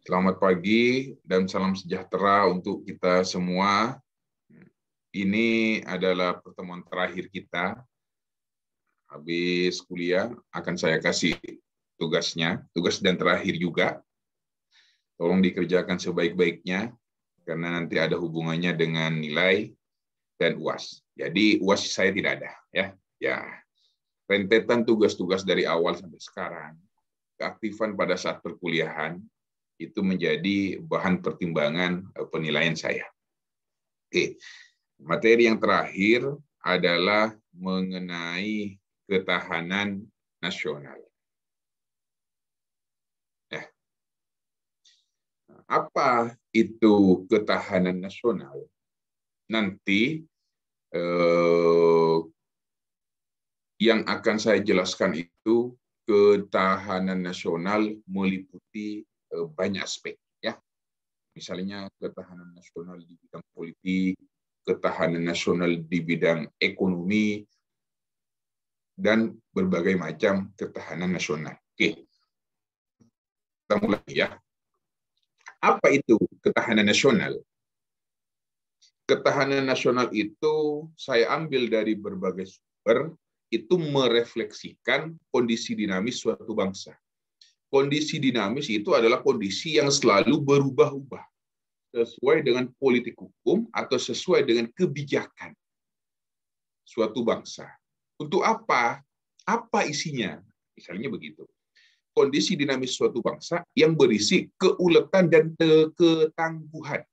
Selamat pagi dan salam sejahtera untuk kita semua. Ini adalah pertemuan terakhir kita. Habis kuliah akan saya kasih tugasnya, tugas dan terakhir juga. Tolong dikerjakan sebaik-baiknya karena nanti ada hubungannya dengan nilai dan UAS. Jadi UAS saya tidak ada, ya. Rentetan tugas-tugas dari awal sampai sekarang, keaktifan pada saat perkuliahan itu menjadi bahan pertimbangan penilaian saya. Oke, materi yang terakhir adalah mengenai ketahanan nasional. Apa itu ketahanan nasional? Nanti yang akan saya jelaskan itu ketahanan nasional meliputi banyak aspek, ya. Misalnya ketahanan nasional di bidang politik, ketahanan nasional di bidang ekonomi, dan berbagai macam ketahanan nasional. Oke, kita mulai ya. Apa itu ketahanan nasional? Ketahanan nasional itu saya ambil dari berbagai sumber, itu merefleksikan kondisi dinamis suatu bangsa. Kondisi dinamis itu adalah kondisi yang selalu berubah-ubah sesuai dengan politik hukum atau sesuai dengan kebijakan suatu bangsa. Untuk apa? Apa isinya? Misalnya begitu. Kondisi dinamis suatu bangsa yang berisi keuletan dan ketangguhan.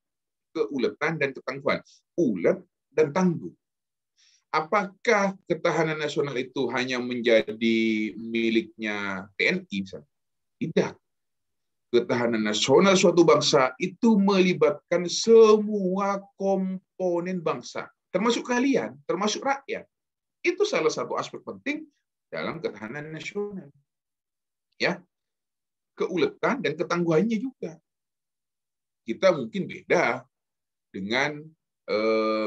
Keuletan dan ketangguhan. Ulet dan tangguh. Apakah ketahanan nasional itu hanya menjadi miliknya TNI misalnya? Tidak. Ketahanan nasional suatu bangsa itu melibatkan semua komponen bangsa, termasuk kalian, termasuk rakyat. Itu salah satu aspek penting dalam ketahanan nasional. Ya, keuletan dan ketangguhannya juga. Kita mungkin beda dengan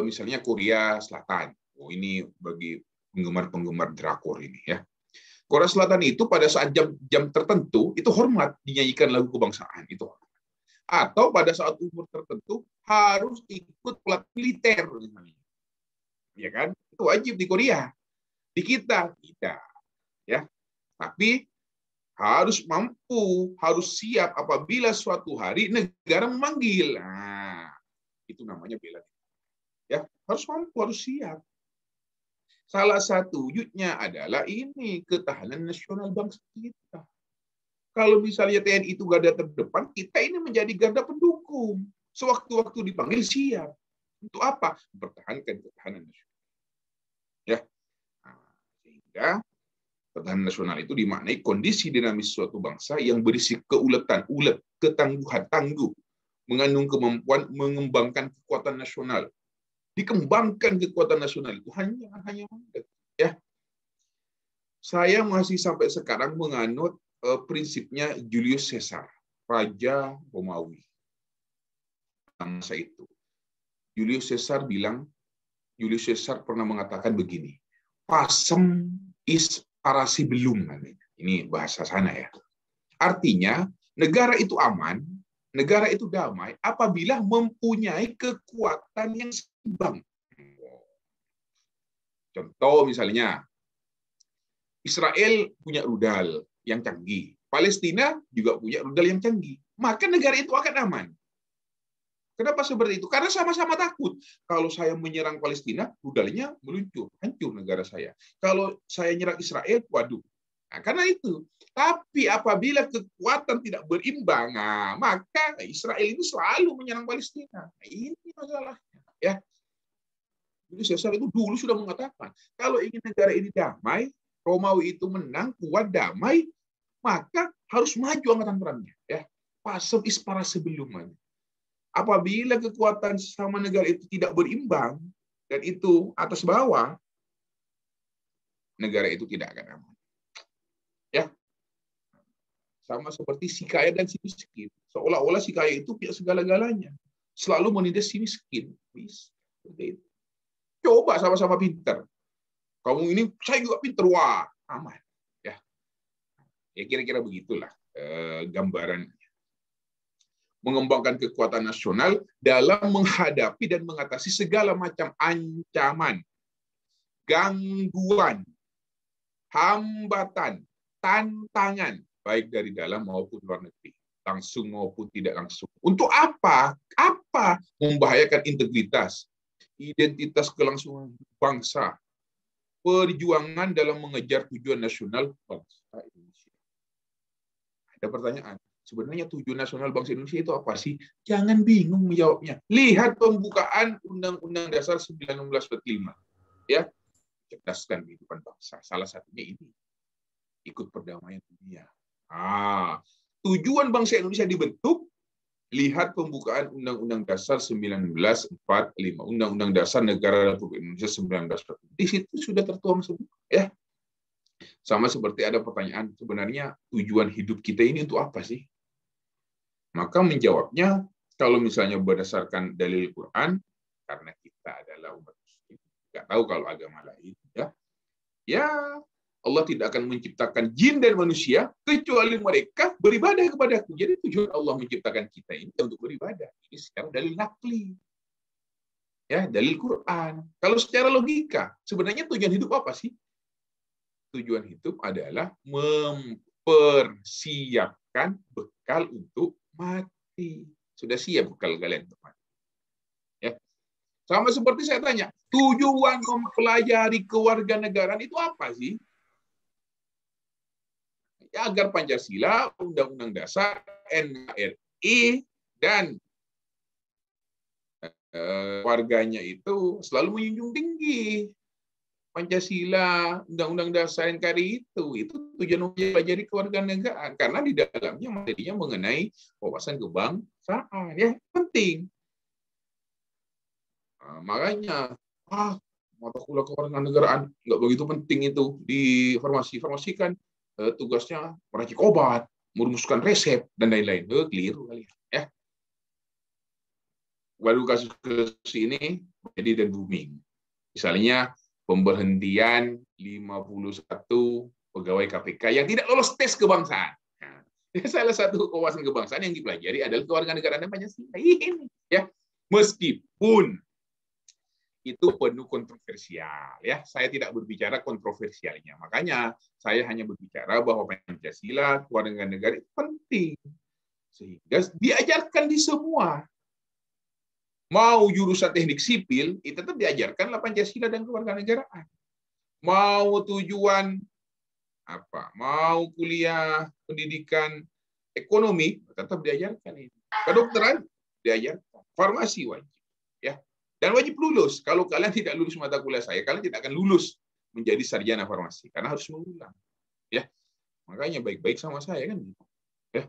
misalnya Korea Selatan. Oh, ini bagi penggemar-penggemar drakor ini, ya. Korea Selatan itu pada saat jam tertentu itu hormat dinyanyikan lagu kebangsaan itu. Atau pada saat umur tertentu harus ikut pelatih militer misalnya. Ya kan? Itu wajib di Korea. Di kita tidak, ya. Tapi harus mampu, harus siap apabila suatu hari negara memanggil. Nah, itu namanya bela diri. Ya, harus mampu, harus siap. Salah satu wujudnya adalah ini ketahanan nasional bangsa kita. Kalau misalnya TNI itu garda terdepan, kita ini menjadi garda pendukung. Sewaktu-waktu dipanggil siap. Untuk apa? Mempertahankan ketahanan nasional. Ya. Nah, sehingga ketahanan nasional itu dimaknai kondisi dinamis suatu bangsa yang berisi keuletan, ulet, ketangguhan, tangguh, mengandung kemampuan mengembangkan kekuatan nasional. Dikembangkan kekuatan nasional itu hanya ya. Saya masih sampai sekarang menganut prinsipnya Julius Caesar, Raja Romawi. Masa itu Julius Caesar pernah mengatakan begini, pacem is parasibellum. Ini bahasa sana ya. Artinya negara itu aman, negara itu damai apabila mempunyai kekuatan yang seimbang. Contoh misalnya, Israel punya rudal yang canggih, Palestina juga punya rudal yang canggih, maka negara itu akan aman. Kenapa seperti itu? Karena sama-sama takut. Kalau saya menyerang Palestina, rudalnya meluncur, hancur negara saya. Kalau saya nyerang Israel, waduh. Nah, karena itu. Tapi apabila kekuatan tidak berimbang, maka Israel ini selalu menyerang Palestina. Nah, ini masalahnya. Ya. Jadi Caesar itu dulu sudah mengatakan, kalau ingin negara ini damai, Romawi itu menang, kuat, damai, maka harus maju angkatan perangnya. Ya. Pacem is parasibellum. Apabila kekuatan sesama negara itu tidak berimbang, dan itu atas bawah, negara itu tidak akan aman. Ya. Sama seperti si kaya dan si miskin. Seolah-olah si kaya itu punya segala-galanya. Selalu menindas si miskin. Seperti itu. Coba sama-sama pintar. Kamu ini, saya juga pintar. Wah, aman. Ya, kira-kira begitulah gambarannya. mengembangkan kekuatan nasional dalam menghadapi dan mengatasi segala macam ancaman, gangguan, hambatan, tantangan, baik dari dalam maupun luar negeri, langsung maupun tidak langsung. Untuk apa? Apa? Membahayakan integritas, identitas kelangsungan bangsa, perjuangan dalam mengejar tujuan nasional bangsa Indonesia. Ada pertanyaan, sebenarnya tujuan nasional bangsa Indonesia itu apa sih? Jangan bingung menjawabnya. Lihat pembukaan Undang-Undang Dasar 1945. Ya, cerdaskan kehidupan bangsa. Salah satunya ini, ikut perdamaian dunia. Tujuan bangsa Indonesia dibentuk, lihat pembukaan Undang-Undang Dasar 1945, Undang-Undang Dasar Negara Republik Indonesia 1945. Di situ sudah tertuang semua, ya. Sama seperti ada pertanyaan, sebenarnya tujuan hidup kita ini untuk apa sih? Maka menjawabnya, kalau misalnya berdasarkan dalil Quran, karena kita adalah umat muslim, nggak tahu kalau agama lain, ya Allah tidak akan menciptakan jin dan manusia kecuali mereka beribadah kepadaku. Jadi tujuan Allah menciptakan kita ini untuk beribadah. Ini secara dalil nakli, ya, dalil Quran. Kalau secara logika, sebenarnya tujuan hidup apa sih? Tujuan hidup adalah mempersiapkan bekal untuk mati. Sudah siap bekal kalian untuk mati. Ya. Sama seperti saya tanya, tujuan mempelajari kewarganegaraan itu apa sih? Ya, agar Pancasila, Undang-Undang Dasar, NKRI, dan warganya itu selalu menjunjung tinggi Pancasila, Undang-Undang Dasar, NKRI itu tujuan mempelajari kewarganegaraan karena di dalamnya materinya mengenai wawasan kebangsaan, ya, penting. Makanya mata kuliah kewarganegaraan nggak begitu penting itu diformasikan, tugasnya meracik obat, merumuskan resep dan lain-lain. Keliru kali ya. Baru kasus ini jadi dan booming. Misalnya pemberhentian 51 pegawai KPK yang tidak lolos tes kebangsaan. Nah, salah satu wawasan kebangsaan yang dipelajari adalah kewarganegaraan Pancasila ini, ya. Meskipun itu penuh kontroversial, ya. Saya tidak berbicara kontroversialnya. Makanya saya hanya berbicara bahwa Pancasila, kewarganegaraan itu penting. Sehingga diajarkan di semua. Mau jurusan teknik sipil, itu tetap diajarkanlah Pancasila dan kewarganegaraan. Mau tujuan apa? Mau kuliah pendidikan ekonomi, tetap diajarkan ini. Kedokteran diajarkan, farmasi wajib, ya. Dan wajib lulus. Kalau kalian tidak lulus mata kuliah saya, kalian tidak akan lulus menjadi sarjana farmasi karena harus mengulang, ya. Makanya baik-baik sama saya kan, ya.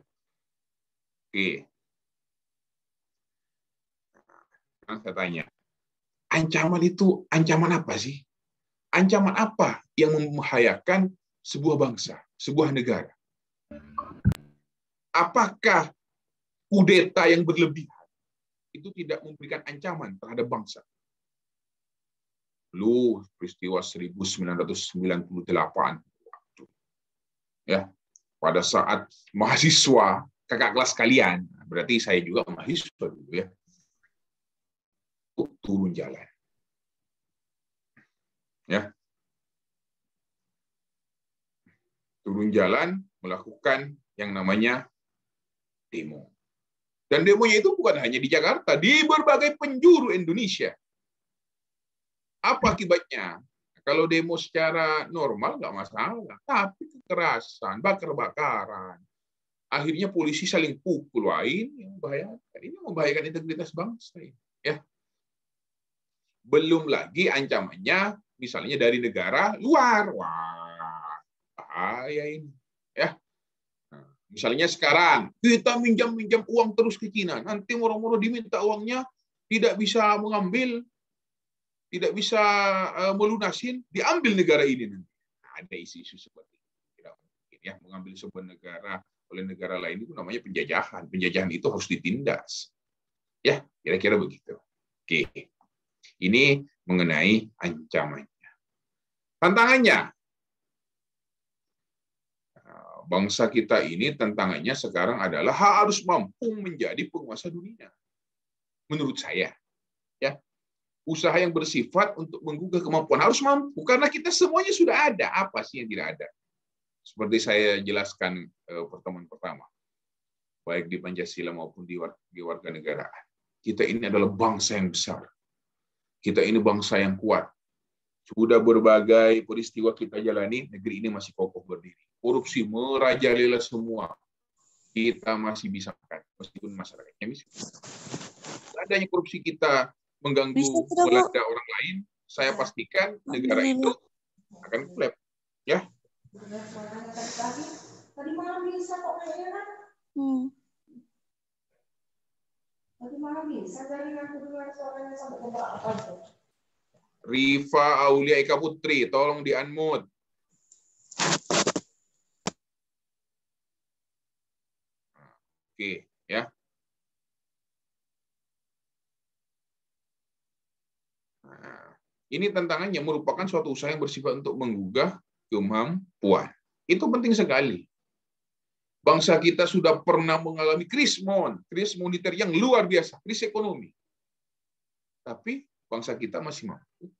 Oke. Nah, saya tanya, ancaman itu ancaman apa sih? Ancaman apa yang membahayakan sebuah bangsa, sebuah negara? Apakah kudeta yang berlebihan itu tidak memberikan ancaman terhadap bangsa? Lu peristiwa 1998, ya, pada saat mahasiswa kakak kelas kalian, berarti saya juga mahasiswa dulu, ya, turun jalan, ya, turun jalan melakukan yang namanya demo. Dan demonya itu bukan hanya di Jakarta, di berbagai penjuru Indonesia. Apa akibatnya? Kalau demo secara normal nggak masalah, tapi kekerasan, bakar-bakaran, akhirnya polisi saling pukul, ini membahayakan. Ini membahayakan integritas bangsa, ya. Belum lagi ancamannya, misalnya dari negara luar, wah, bahaya ini, ya. Nah, misalnya sekarang kita minjam uang terus ke Cina, nanti moro-moro diminta uangnya tidak bisa mengambil, tidak bisa melunasin, diambil negara ini nanti. Nah, ada isu-isu seperti itu. Tidak mungkin, ya, mengambil sebuah negara oleh negara lain itu namanya penjajahan. Penjajahan itu harus ditindas. Ya, kira-kira begitu. Oke. Ini mengenai ancamannya. Tantangannya, bangsa kita ini tantangannya sekarang adalah harus mampu menjadi penguasa dunia. Menurut saya, ya, usaha yang bersifat untuk menggugah kemampuan harus mampu karena kita semuanya sudah ada. Apa sih yang tidak ada? Seperti saya jelaskan pertemuan pertama, baik di Pancasila maupun di warganegaraan. Kita ini adalah bangsa yang besar. Kita ini bangsa yang kuat. Sudah berbagai peristiwa kita jalani, negeri ini masih kokoh berdiri. Korupsi merajalela semua. Kita masih bisa makan, meskipun masyarakatnya miskin. Adanya korupsi kita mengganggu melanda orang lain, saya pastikan negara itu akan collapse. Ya. Tadi malam bisa kok kayaknya. Tadi malam bisa dari aku dengar suaranya sampai ke belakang. Rifa Aulia Eka Putri, tolong di-unmute. Oke, ya. Nah, ini tantangannya merupakan suatu usaha yang bersifat untuk menggugah kemampuan. Itu penting sekali. Bangsa kita sudah pernah mengalami krisis moneter yang luar biasa, krisis ekonomi. Tapi bangsa kita masih mampu.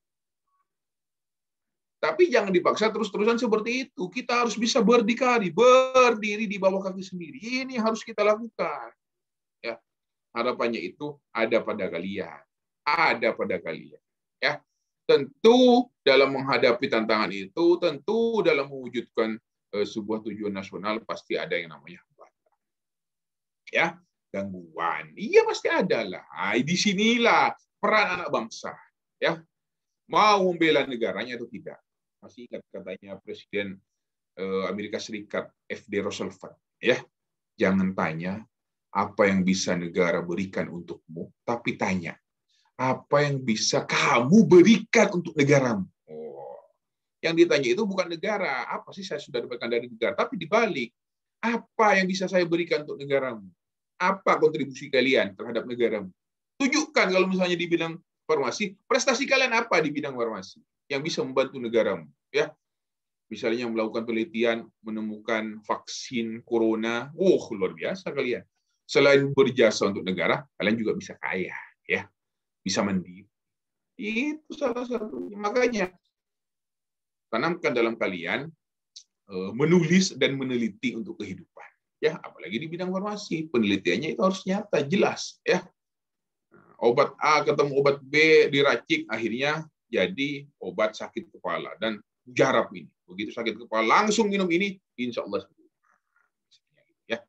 Tapi jangan dipaksa terus-terusan seperti itu. Kita harus bisa berdikari, berdiri di bawah kaki sendiri. Ini harus kita lakukan. Ya, harapannya itu ada pada kalian. Ada pada kalian. Ya, tentu dalam menghadapi tantangan itu, tentu dalam mewujudkan sebuah tujuan nasional pasti ada yang namanya hambatan. Ya, gangguan. Iya pasti ada lah. Disinilah peran anak bangsa, ya, mau membela negaranya atau tidak. Masih ingat katanya Presiden Amerika Serikat F.D. Roosevelt, ya, jangan tanya apa yang bisa negara berikan untukmu, tapi tanya apa yang bisa kamu berikan untuk negaramu. Oh, yang ditanya itu bukan negara, apa sih saya sudah dapatkan dari negara, tapi dibalik apa yang bisa saya berikan untuk negaramu, apa kontribusi kalian terhadap negaramu. Tunjukkan kalau misalnya di bidang farmasi, prestasi kalian apa di bidang farmasi yang bisa membantu negaramu, ya. Misalnya melakukan penelitian, menemukan vaksin corona, luar biasa kalian. Selain berjasa untuk negara, kalian juga bisa kaya, ya, bisa mandiri. Itu salah satunya. Makanya tanamkan dalam kalian menulis dan meneliti untuk kehidupan, ya, apalagi di bidang farmasi, penelitiannya itu harus nyata, jelas, ya. Obat A ketemu obat B diracik, akhirnya jadi obat sakit kepala dan mujarab ini. Begitu sakit kepala langsung minum ini, insya Allah sembuh. Ya,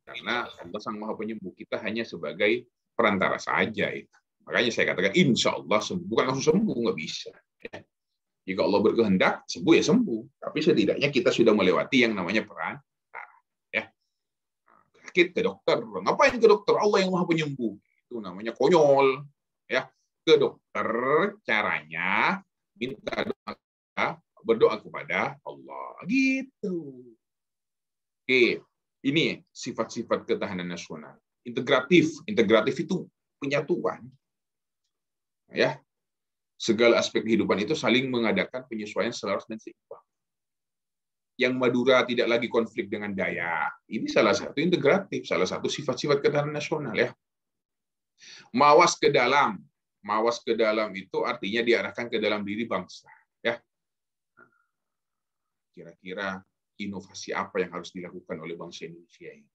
karena Allah Sang Maha Penyembuh, kita hanya sebagai perantara saja itu. Makanya saya katakan insya Allah sembuh, bukan langsung sembuh, nggak bisa. Ya. Jika Allah berkehendak sembuh ya sembuh, tapi setidaknya kita sudah melewati yang namanya perantara. Ya, sakit ke dokter, ngapain ke dokter? Allah yang Maha Penyembuh. Itu namanya konyol, ya. Ke dokter caranya minta doa, berdoa kepada Allah, gitu. Oke, ini sifat-sifat ketahanan nasional. Integratif itu penyatuan, ya. Segala aspek kehidupan itu saling mengadakan penyesuaian selaras dan seimbang. Yang Madura tidak lagi konflik dengan Dayak, ini salah satu integratif, salah satu sifat-sifat ketahanan nasional, ya. Mawas ke dalam itu artinya diarahkan ke dalam diri bangsa, ya. Kira-kira inovasi apa yang harus dilakukan oleh bangsa Indonesia ini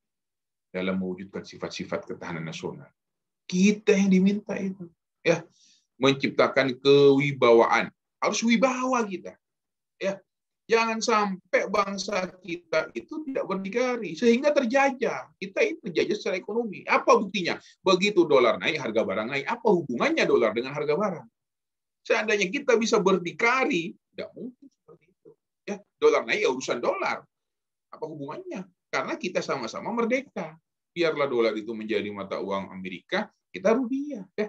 dalam mewujudkan sifat-sifat ketahanan nasional? Kita yang diminta itu, ya, menciptakan kewibawaan. Harus wibawa kita, ya. Jangan sampai bangsa kita itu tidak berdikari sehingga terjajah. Kita itu terjajah secara ekonomi. Apa buktinya? Begitu dolar naik, harga barang naik. Apa hubungannya dolar dengan harga barang? Seandainya kita bisa berdikari, tidak mungkin seperti itu. Ya, dolar naik ya urusan dolar. Apa hubungannya? Karena kita sama-sama merdeka. Biarlah dolar itu menjadi mata uang Amerika, kita rupiah. Ya.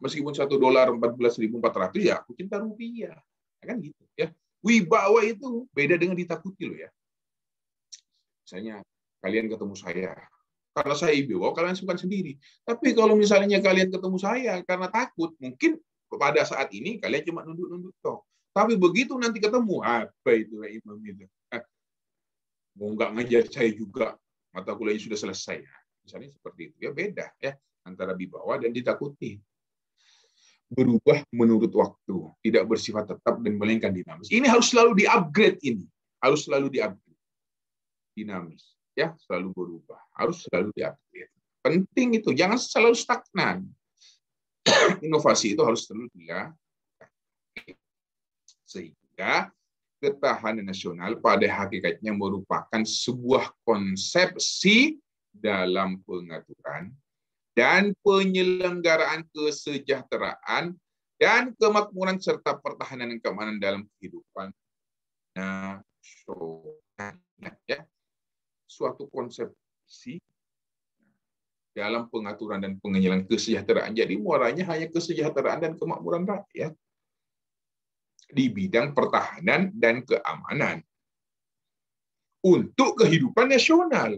Meskipun $1 14.400, ya aku cinta rupiah. Kan gitu, ya. Wibawa itu beda dengan ditakuti loh, ya. Misalnya kalian ketemu saya, karena saya wibawa kalian suka sendiri. Tapi kalau misalnya kalian ketemu saya karena takut, mungkin pada saat ini kalian cuma nunduk-nunduk toh. Tapi begitu nanti ketemu, apa itu imam itu? Mau nggak ngajar saya juga, mata kuliahnya sudah selesai. Misalnya seperti itu. Ya beda ya antara dibawa dan ditakuti. Berubah menurut waktu, tidak bersifat tetap dan melainkan dinamis. Ini harus selalu di-upgrade ini. Harus selalu di-upgrade. Dinamis. Ya, selalu berubah. Harus selalu di-upgrade. Penting itu, jangan selalu stagnan. Inovasi itu harus selalu dilakukan. Sehingga ketahanan nasional pada hakikatnya merupakan sebuah konsepsi dalam pengaturan dan penyelenggaraan kesejahteraan dan kemakmuran serta pertahanan dan keamanan dalam kehidupan nasional. Ya. Suatu konsepsi dalam pengaturan dan penyelenggaraan kesejahteraan. Jadi muaranya hanya kesejahteraan dan kemakmuran rakyat di bidang pertahanan dan keamanan untuk kehidupan nasional.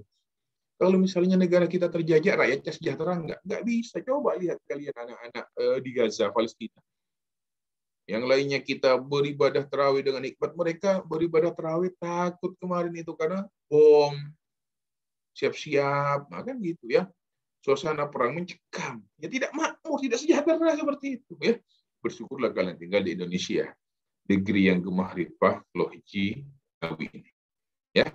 Kalau misalnya negara kita terjajah, rakyatnya sejahtera nggak bisa. Coba lihat kalian anak-anak di Gaza, Palestina. Yang lainnya kita beribadah tarawih dengan nikmat, mereka beribadah tarawih takut kemarin itu karena bom, siap-siap, nah kan gitu ya. Suasana perang mencekam. Ya tidak makmur, tidak sejahtera seperti itu ya. Bersyukurlah kalian tinggal di Indonesia, negeri yang gemah ripah, lohji, nawi ini. Ya.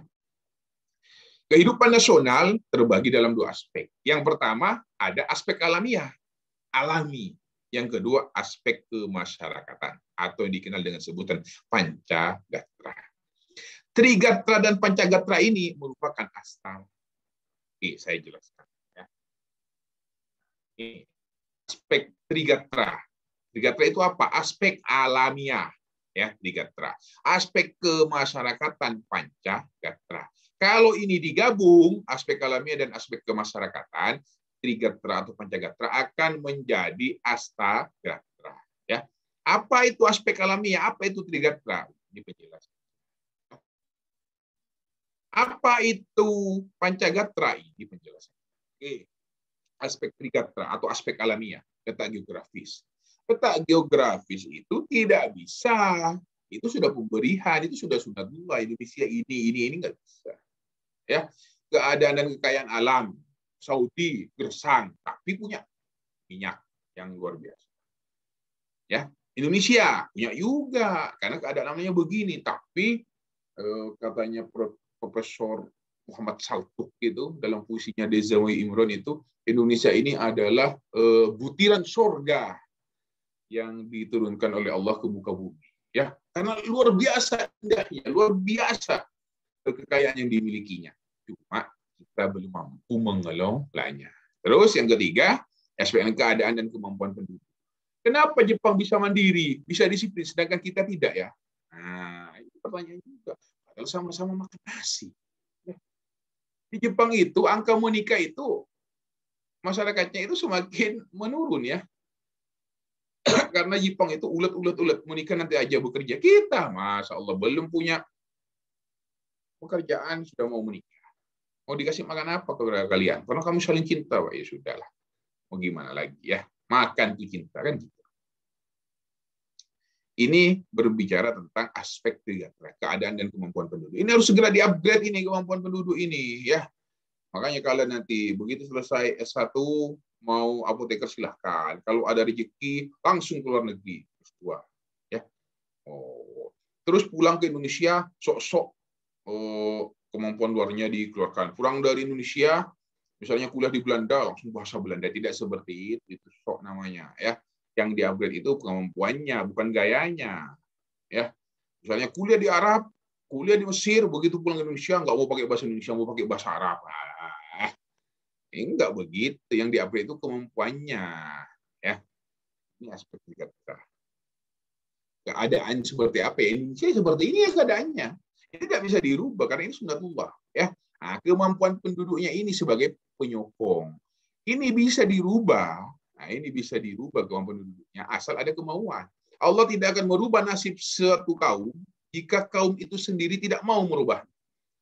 Kehidupan nasional terbagi dalam dua aspek. Yang pertama ada aspek alamiah, alami. Yang kedua aspek kemasyarakatan atau yang dikenal dengan sebutan Pancagatra. Trigatra dan Pancagatra ini merupakan asal. Oke, saya jelaskan. Ya. Ini aspek Trigatra. Trigatra itu apa? Aspek alamiah, ya Trigatra. Aspek kemasyarakatan Pancagatra. Kalau ini digabung, aspek alamiah dan aspek kemasyarakatan, Trigatra atau Pancagatra akan menjadi Astagatra. Ya. Apa itu aspek alamiah? Apa itu Trigatra? Ini penjelasan. Apa itu Pancagatra? Ini penjelasan. Oke. Aspek Trigatra atau aspek alamiah, letak geografis. Letak geografis itu tidak bisa. Itu sudah pemberian, itu sudah sunatullah. Indonesia ini nggak bisa. Ya, keadaan dan kekayaan alam Saudi gersang tapi punya minyak yang luar biasa. Ya, Indonesia punya juga karena keadaan alamnya begini, tapi katanya Profesor Muhammad Saltuk itu dalam puisinya Dezawi Imron itu Indonesia ini adalah butiran surga yang diturunkan oleh Allah ke muka bumi. Ya, karena luar biasa indahnya, luar biasa kekayaan yang dimilikinya. Cuma kita belum mampu mengelolanya. Terus yang ketiga, aspek keadaan dan kemampuan penduduk. Kenapa Jepang bisa mandiri, bisa disiplin, sedangkan kita tidak ya? Nah, itu pertanyaan juga. Padahal sama-sama makan nasi. Di Jepang itu, angka menikah itu, masyarakatnya itu semakin menurun ya. Karena Jepang itu ulet, menikah nanti aja bekerja. Kita, Masya Allah, belum punya pekerjaan sudah mau menikah. Mau dikasih makan apa kepada kalian? Karena kamu saling cinta, Pak. Ya sudahlah. Mau gimana lagi ya? Makan tuh cinta kan gitu. Ini berbicara tentang aspek keadaan dan kemampuan penduduk. Ini harus segera di-upgrade ini kemampuan penduduk ini ya. Makanya kalian nanti begitu selesai S1 mau apoteker silahkan. Kalau ada rezeki langsung ke luar negeri S2 ya. Oh. Terus pulang ke Indonesia sok-sok kemampuan luarnya dikeluarkan. Pulang dari Indonesia, misalnya kuliah di Belanda, langsung bahasa Belanda. Tidak seperti itu sok namanya. Ya, yang di-upgrade itu kemampuannya, bukan gayanya. Ya, misalnya kuliah di Arab, kuliah di Mesir, begitu pulang ke Indonesia nggak mau pakai bahasa Indonesia, mau pakai bahasa Arab. Enggak begitu. Yang di-upgrade itu kemampuannya. Ya, ini aspek kita. Keadaan seperti apa? Indonesia seperti ini ya keadaannya. Ini tidak bisa dirubah karena ini sunatullah ya. Nah, kemampuan penduduknya ini sebagai penyokong. Ini bisa dirubah. Nah, ini bisa dirubah kemampuan penduduknya asal ada kemauan. Allah tidak akan merubah nasib suatu kaum jika kaum itu sendiri tidak mau merubah.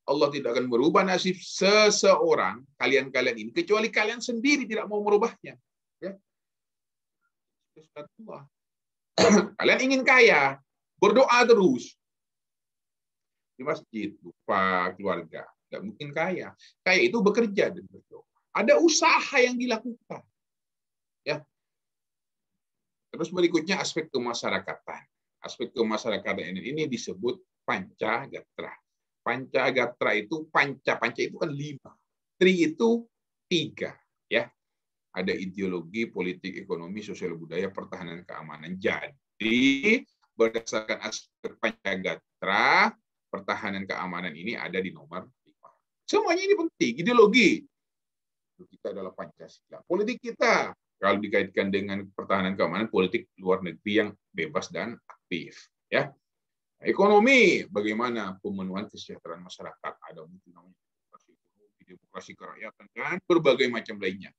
Allah tidak akan merubah nasib seseorang, kalian-kalian ini, kecuali kalian sendiri tidak mau merubahnya. Ya. Kalian ingin kaya, berdoa terus. di masjid, lupa keluarga, nggak mungkin kaya. Kaya itu bekerja dan berdoa. Ada usaha yang dilakukan. Ya. Terus berikutnya aspek kemasyarakatan. Aspek kemasyarakatan ini disebut pancagatra. Pancagatra itu panca itu kan 5. Tri itu 3, ya. Ada ideologi, politik, ekonomi, sosial budaya, pertahanan, keamanan. Jadi berdasarkan aspek pancagatra, pertahanan keamanan ini ada di nomor 5. Semuanya ini penting. Ideologi kita adalah Pancasila. Politik kita kalau dikaitkan dengan pertahanan keamanan, politik luar negeri yang bebas dan aktif, ya. Ekonomi, bagaimana pemenuhan kesejahteraan masyarakat, ada namanya demokrasi kerakyatan dan berbagai macam lainnya.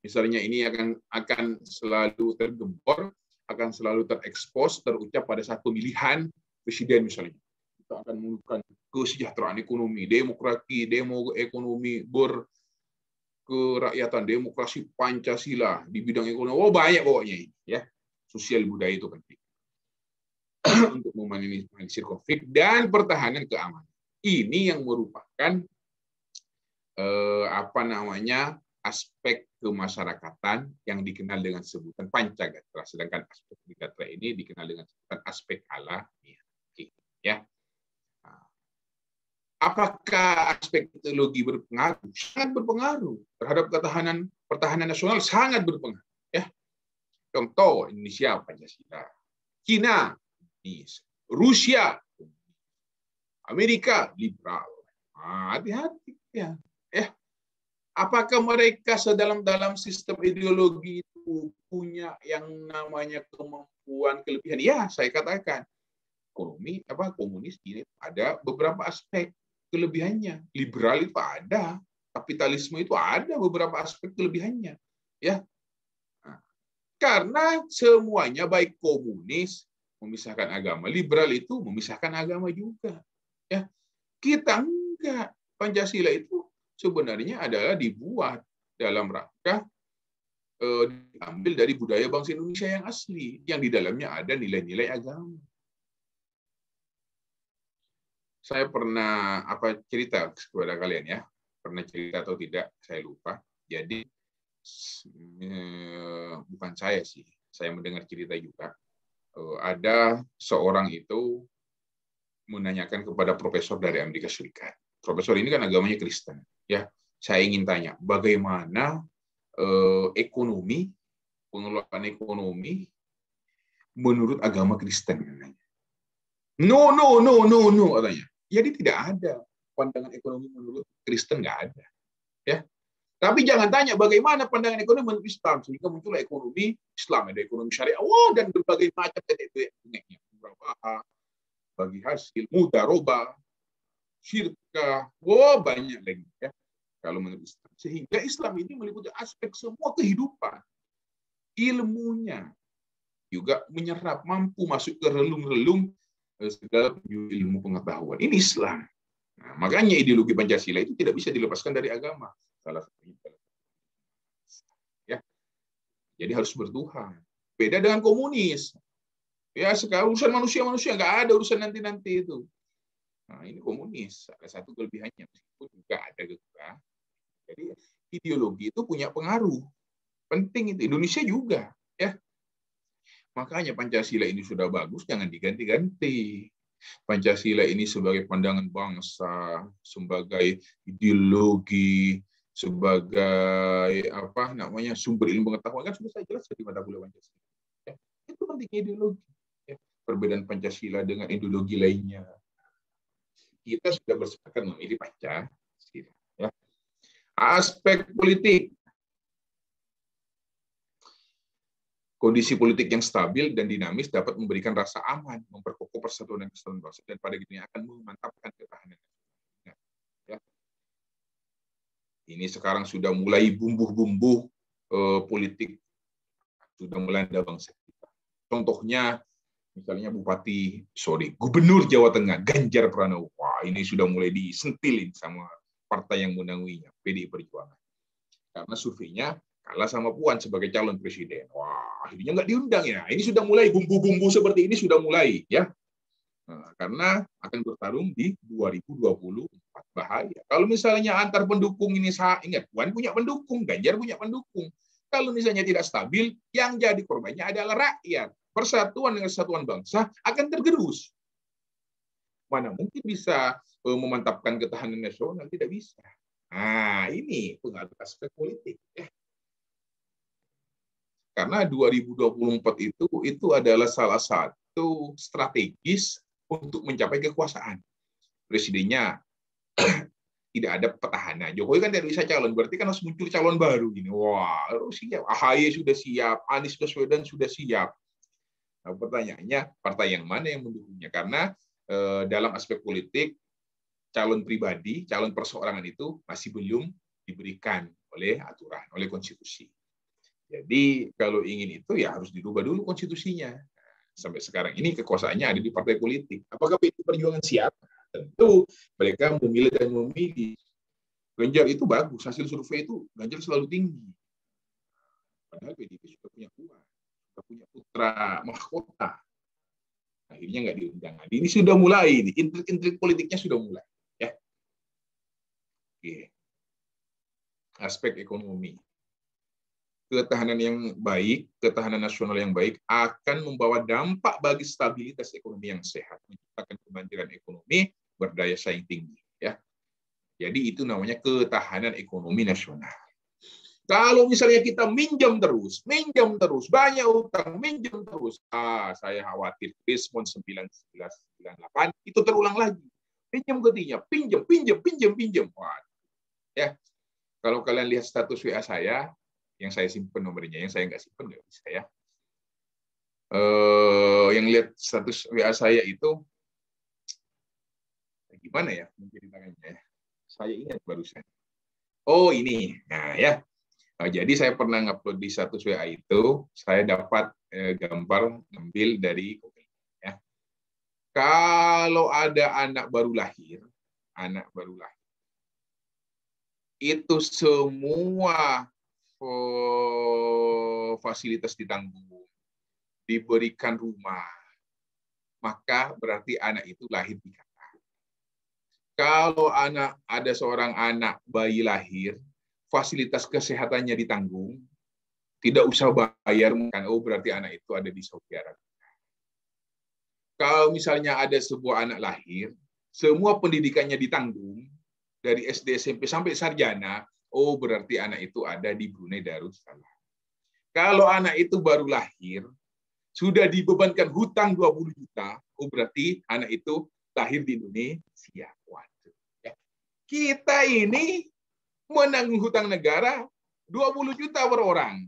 Misalnya ini akan selalu tergempor, akan selalu terekspos, terucap pada satu pemilihan presiden misalnya. Kita akan menemukan kesejahteraan ekonomi, demokrasi, ekonomi kerakyatan, demokrasi Pancasila di bidang ekonomi. Oh, banyak pokoknya ini, ya. Sosial budaya itu penting untuk meminimalisir konflik dan pertahanan keamanan. Ini yang merupakan aspek kemasyarakatan yang dikenal dengan sebutan Pancagatra. Sedangkan aspek Gatra ini dikenal dengan sebutan aspek alamiah. Ya. Apakah aspek ideologi berpengaruh? Sangat berpengaruh terhadap pertahanan nasional, sangat berpengaruh. Ya. Contoh Indonesia Pancasila, Cina, Rusia, Amerika liberal. Hati-hati ya. Apakah mereka sedalam sistem ideologi itu punya yang namanya kemampuan kelebihan? Ya, saya katakan komunis ini ada beberapa aspek kelebihannya. Liberal itu ada, kapitalisme itu ada beberapa aspek kelebihannya, ya. Nah, karena semuanya baik komunis memisahkan agama, liberal itu memisahkan agama juga, ya. Kita enggak. Pancasila itu sebenarnya adalah dibuat dalam rangka diambil dari budaya bangsa Indonesia yang asli, yang di dalamnya ada nilai-nilai agama. Saya pernah cerita kepada kalian, ya, pernah cerita atau tidak saya lupa. Jadi bukan saya sih, saya mendengar cerita juga. Ada seorang itu menanyakan kepada profesor dari Amerika Serikat. Profesor ini kan agamanya Kristen, ya. Saya ingin tanya, bagaimana pengelolaan ekonomi menurut agama Kristen? No, katanya. Jadi tidak ada pandangan ekonomi menurut Kristen, nggak ada, ya. Tapi jangan tanya bagaimana pandangan ekonomi menurut Islam, sehingga muncullah ekonomi Islam, ada ekonomi syariah, dan berbagai macam bagi hasil, mudarobah, syirkah, banyak lagi, ya. Kalau menurut Islam, sehingga Islam ini meliputi aspek semua kehidupan, ilmunya juga menyerap, mampu masuk ke relung-relung segala ilmu pengetahuan. Ini Islam. Nah, makanya ideologi Pancasila itu tidak bisa dilepaskan dari agama. Salah satunya, ya. Jadi harus bertuhan. Beda dengan komunis. Ya, sekarang urusan manusia nggak ada urusan nanti itu. Nah, ini komunis. Ada satu kelebihannya, meskipun juga ada kekurangan. Jadi ideologi itu punya pengaruh. Penting itu. Indonesia juga, ya. Makanya Pancasila ini sudah bagus, jangan diganti-ganti. Pancasila ini sebagai pandangan bangsa, sebagai ideologi, sebagai sumber ilmu pengetahuan, kan sudah saya jelaskan di mata kuliah Pancasila. Ya, itu pentingnya ideologi. Ya, perbedaan Pancasila dengan ideologi lainnya. Kita sudah bersepakat memilih Pancasila. Ya. Aspek politik. Kondisi politik yang stabil dan dinamis dapat memberikan rasa aman, memperkokoh persatuan dan kesatuan bangsa, dan pada gini akan memantapkan ketahanan. Ya. Ini sekarang sudah mulai bumbu-bumbu politik sudah melanda bangsa kita. Contohnya, misalnya Gubernur Jawa Tengah, Ganjar Pranowo. Wah, ini sudah mulai disentilin sama partai yang menanguinya, PDI Perjuangan. Karena surveinya kalah sama Puan sebagai calon presiden. Wah, akhirnya nggak diundang, ya. Ini sudah mulai bumbu-bumbu seperti ini sudah mulai, ya. Nah, karena akan bertarung di 2024. Bahaya. Kalau misalnya antar pendukung ini, ingat, Puan punya pendukung, Ganjar punya pendukung. Kalau misalnya tidak stabil, yang jadi korbannya adalah rakyat. Persatuan dengan kesatuan bangsa akan tergerus. Mana mungkin bisa memantapkan ketahanan nasional, tidak bisa. Nah, ini pengaruh aspek politik. Karena 2024 itu adalah salah satu strategis untuk mencapai kekuasaan. Presidennya tidak ada petahana. Jokowi kan tidak bisa calon, berarti kan harus muncul calon baru gini. Wah, harus siap. AHY sudah siap, Anies Baswedan sudah siap. Nah, pertanyaannya, partai yang mana yang mendukungnya? Karena dalam aspek politik, calon pribadi, calon perseorangan itu masih belum diberikan oleh aturan, oleh konstitusi. Jadi kalau ingin itu ya harus dirubah dulu konstitusinya. Sampai sekarang ini kekuasaannya ada di partai politik. Apakah PDI Perjuangan siap? Tentu mereka memilih dan memilih. Ganjar itu bagus, hasil survei itu Ganjar selalu tinggi. Padahal PDIP sudah punya uang, sudah punya putra mahkota. Akhirnya nggak diundang. Ini sudah mulai, intrik-intrik politiknya sudah mulai. Ya. Oke. Aspek ekonomi. Ketahanan yang baik, ketahanan nasional yang baik akan membawa dampak bagi stabilitas ekonomi yang sehat, menciptakan kemandirian ekonomi, berdaya saing tinggi. Ya, jadi itu namanya ketahanan ekonomi nasional. Kalau misalnya kita minjam terus, banyak utang, minjam terus, saya khawatir Krismon 1998 itu terulang lagi. Pinjam ketinya, pinjam. Wah, ya, kalau kalian lihat status WA saya, yang saya simpen nomornya, yang saya nggak simpen nggak bisa ya. Yang lihat status WA saya itu gimana ya menceritakannya? Saya ingat barusan. Oh ini, nah ya. Jadi saya pernah ngupload di status WA itu, saya dapat gambar ngambil dari Google. Ya. Kalau ada anak baru lahir, itu semua fasilitas ditanggung, diberikan rumah, maka berarti anak itu lahir di Qatar. Kalau ada seorang anak bayi lahir, fasilitas kesehatannya ditanggung, tidak usah bayar, berarti anak itu ada di Saudi Arabia. Kalau misalnya ada sebuah anak lahir, semua pendidikannya ditanggung, dari SD, SMP sampai sarjana, berarti anak itu ada di Brunei Darussalam. Kalau anak itu baru lahir, sudah dibebankan hutang 20 juta, berarti anak itu lahir di Indonesia. Waduh. Ya. Kita ini menanggung hutang negara 20 juta per orang.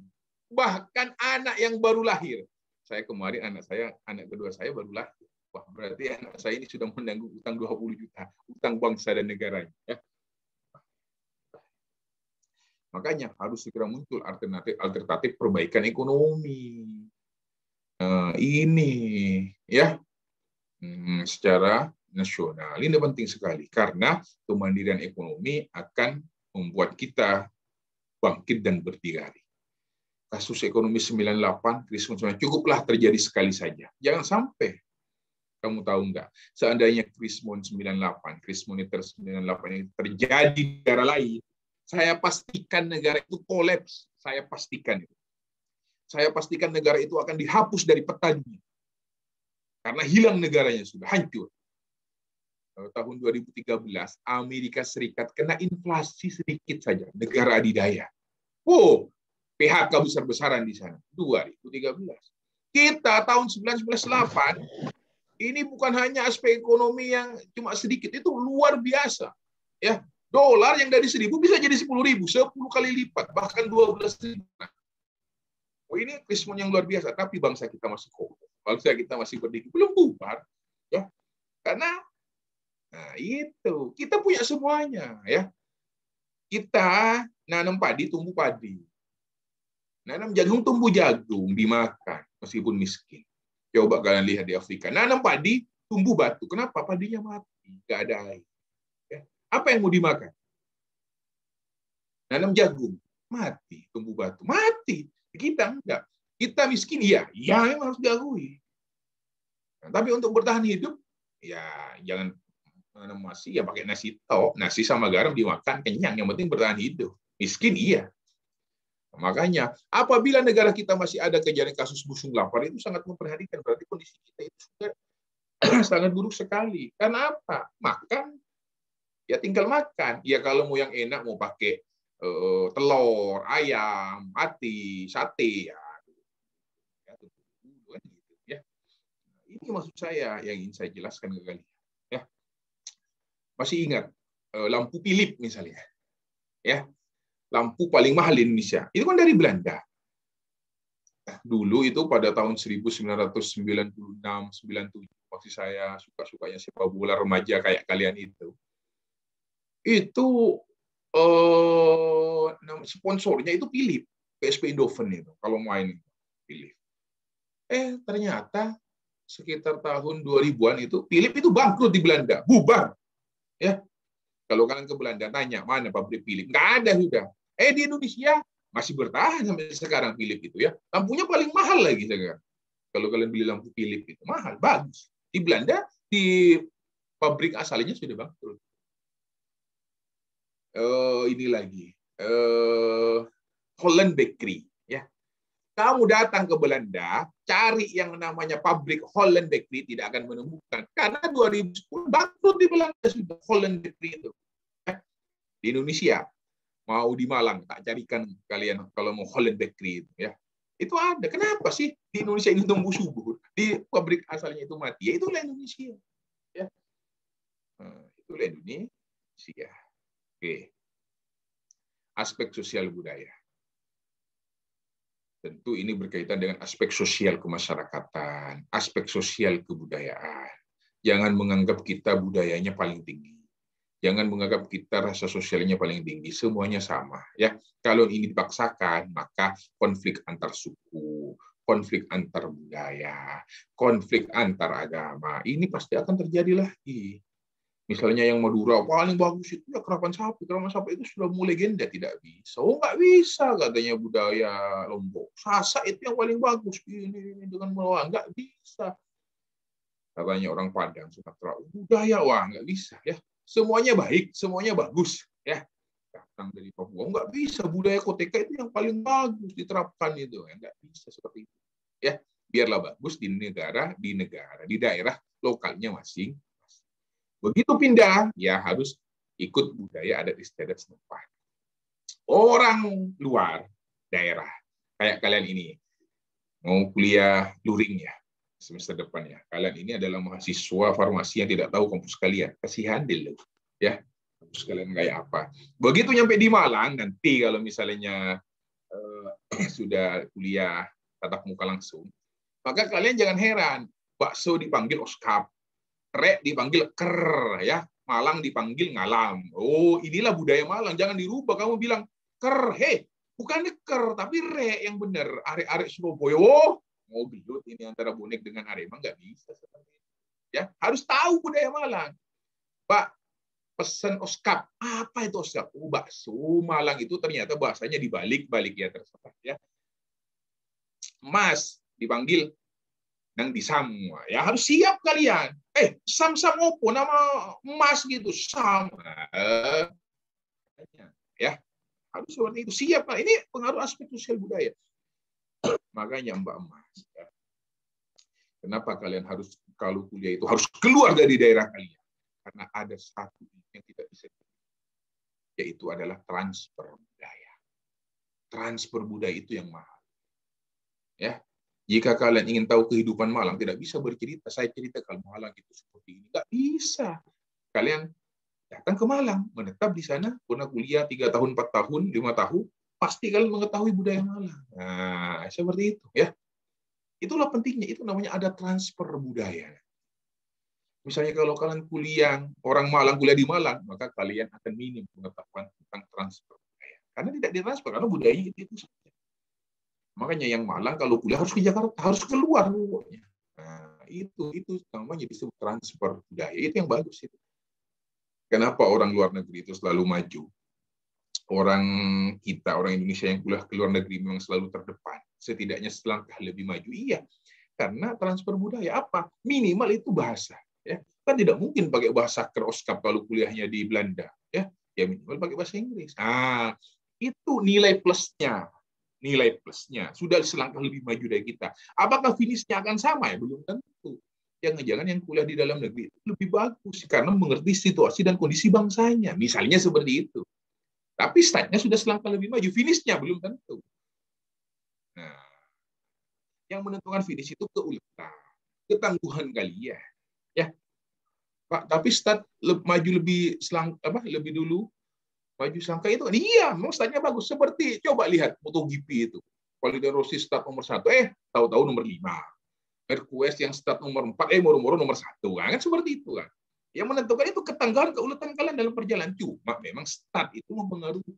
Bahkan anak yang baru lahir. Saya kemarin anak kedua saya baru lahir. Wah, berarti anak saya ini sudah menanggung hutang 20 juta. Hutang bangsa dan negaranya. Ya. Makanya harus segera muncul alternatif perbaikan ekonomi. Ini ya secara nasional ini penting sekali karena kemandirian ekonomi akan membuat kita bangkit dan berdikari. Kasus ekonomi 98, krisis 99 cukuplah terjadi sekali saja. Jangan sampai kamu tahu nggak, seandainya krisis 98, krisis moneter 98 yang terjadi di negara lain, saya pastikan negara itu kolaps. Saya pastikan itu. Saya pastikan negara itu akan dihapus dari peta dunia. Karena hilang negaranya sudah hancur. Tahun 2013, Amerika Serikat kena inflasi sedikit saja. Negara adidaya. PHK besar-besaran di sana. 2013. Kita tahun 1998, ini bukan hanya aspek ekonomi yang cuma sedikit, itu luar biasa. Ya, dolar yang dari 1.000 bisa jadi 10.000, 10 kali lipat, bahkan 12.000. Ini krisis yang luar biasa, tapi bangsa kita masih kokoh, bangsa kita masih berdiri, belum bubar, ya, karena itu kita punya semuanya, ya. Kita nanam padi, tumbuh padi, nanam jagung, tumbuh jagung, dimakan meskipun miskin. Coba kalian lihat di Afrika, nanam padi, tumbuh batu, kenapa? Padinya mati, nggak ada air. Ya. Apa yang mau dimakan? Nanam jagung, mati, tumbuh batu, mati. Kita enggak. Kita miskin, ya memang harus diakui. Nah, tapi untuk bertahan hidup, ya jangan nasi, ya pakai nasi tok, nasi sama garam dimakan kenyang, yang penting bertahan hidup. Miskin iya. Makanya apabila negara kita masih ada kejadian kasus busung lapar, itu sangat memprihatinkan, berarti kondisi kita itu sudah sangat buruk sekali. Karena apa? Makan ya tinggal makan. Ya kalau mau yang enak mau pakai telur, ayam, mati, sate ya. Ini maksud saya yang ingin saya jelaskan ke kalian. Ya. Masih ingat lampu Philips misalnya. Ya. Lampu paling mahal di Indonesia. Itu kan dari Belanda. Dulu itu pada tahun 1996, 97, waktu saya suka-sukanya sepak bola remaja kayak kalian itu sponsornya itu Philips, PSP Eindhoven itu kalau main Philips. Ternyata sekitar tahun 2000-an itu Philips itu bangkrut di Belanda, bubar. Ya. Kalau kalian ke Belanda tanya mana pabrik Philips, nggak ada sudah. Di Indonesia masih bertahan sampai sekarang Philips itu ya. Lampunya paling mahal lagi sekarang. Kalau kalian beli lampu Philips itu mahal, bagus. Di Belanda di pabrik asalnya sudah bangkrut. Ini lagi Holland Bakery ya. Kamu datang ke Belanda, cari yang namanya pabrik Holland Bakery tidak akan menemukan karena 2010 bangkrut di Belanda sudah Holland Bakery itu. Di Indonesia mau di Malang tak carikan kalian kalau mau Holland Bakery itu ya. Itu ada. Kenapa sih di Indonesia ini tumbuh subur, di pabrik asalnya itu mati? Ya itulah Indonesia. Ya. Itulah Indonesia. Oke. Aspek sosial budaya. Tentu ini berkaitan dengan aspek sosial kemasyarakatan, aspek sosial kebudayaan. Jangan menganggap kita budayanya paling tinggi. Jangan menganggap kita rasa sosialnya paling tinggi. Semuanya sama. Ya, kalau ini dipaksakan, maka konflik antar suku, konflik antar budaya, konflik antar agama, ini pasti akan terjadi lagi. Misalnya yang Madura paling bagus itu ya Kerapan Sapi. Kerapan Sapi itu sudah mulai legenda, tidak bisa. Nggak bisa katanya budaya Lombok. Sasak itu yang paling bagus. Ini dengan melawan nggak bisa. Katanya orang Padang, Sumatera, budaya wah nggak bisa ya. Semuanya baik, semuanya bagus ya. Datang dari Papua nggak bisa. Budaya Koteka itu yang paling bagus diterapkan itu. Nggak bisa seperti itu. Ya, biarlah bagus di negara, di daerah lokalnya masing. Begitu pindah, ya harus ikut budaya adat istiadat setempat. Orang luar daerah, kayak kalian ini, mau kuliah luring ya, semester depan ya. Kalian ini adalah mahasiswa farmasi yang tidak tahu kampus kalian. Kasihan deh, ya. Kampus kalian kayak apa. Begitu nyampe di Malang, nanti kalau misalnya sudah kuliah tatap muka langsung, maka kalian jangan heran, bakso dipanggil oskap. Rek dipanggil ker, ya. Malang dipanggil ngalam. Oh, inilah budaya Malang. Jangan dirubah. Kamu bilang ker, bukannya ker, tapi rek yang benar. Arek-arek Surabaya. Oh, mau gelut ini antara bonek dengan Arema nggak bisa seperti itu. Ya, harus tahu budaya Malang. Pak, pesan oskap. Apa itu oskap? Oh, bakso Malang itu ternyata bahasanya dibalik-balik ya terserah ya. Mas dipanggil nang disam. Ya harus siap kalian. Sam-sam opo nama emas gitu. Sam. Ya, harus seperti itu. Siap. Nah, ini pengaruh aspek sosial budaya. Makanya Mbak Emas. Ya. Kenapa kalian harus kalau kuliah itu harus keluar dari daerah kalian? Karena ada satu yang tidak bisa, yaitu adalah transfer budaya. Transfer budaya itu yang mahal. Ya. Jika kalian ingin tahu kehidupan Malang, tidak bisa bercerita. Saya cerita kalau Malang itu seperti ini. Nggak bisa. Kalian datang ke Malang, menetap di sana, pernah kuliah 3 tahun, 4 tahun, 5 tahun, pasti kalian mengetahui budaya Malang. Nah, seperti itu. Ya. Itulah pentingnya. Itu namanya ada transfer budaya. Misalnya kalau kalian kuliah, orang Malang kuliah di Malang, maka kalian akan minim pengetahuan tentang transfer budaya. Karena tidak ditransfer, karena budayanya itu saja. Makanya yang Malang kalau kuliah harus ke Jakarta, harus keluar. Nah, itu namanya disebut transfer budaya. Itu yang bagus itu. Kenapa orang luar negeri itu selalu maju? Orang kita, orang Indonesia yang kuliah ke luar negeri memang selalu terdepan. Setidaknya selangkah lebih maju. Iya, karena transfer budaya apa? Minimal itu bahasa. Ya. Kan tidak mungkin pakai bahasa keroskap kalau kuliahnya di Belanda, ya. Ya minimal pakai bahasa Inggris. Itu nilai plusnya. Nilai plusnya sudah selangkah lebih maju dari kita. Apakah finishnya akan sama? Ya belum tentu. Jangan-jangan yang kuliah di dalam negeri itu lebih bagus karena mengerti situasi dan kondisi bangsanya. Misalnya seperti itu. Tapi startnya sudah selangkah lebih maju, finishnya belum tentu. Nah, yang menentukan finish itu keuletan, ketangguhan kalian. Ya, Pak, tapi start maju lebih dulu maju selangkah itu kan iya, memang startnya bagus. Seperti coba lihat MotoGP itu. Valentino Rossi start nomor 1, tahu-tahu nomor 5. Marquez yang start nomor 4, moro-moro nomor 1. Kan seperti itu kan. Yang menentukan itu ketangguhan keuletan kalian dalam perjalanan. Cuma memang start itu mempengaruhi.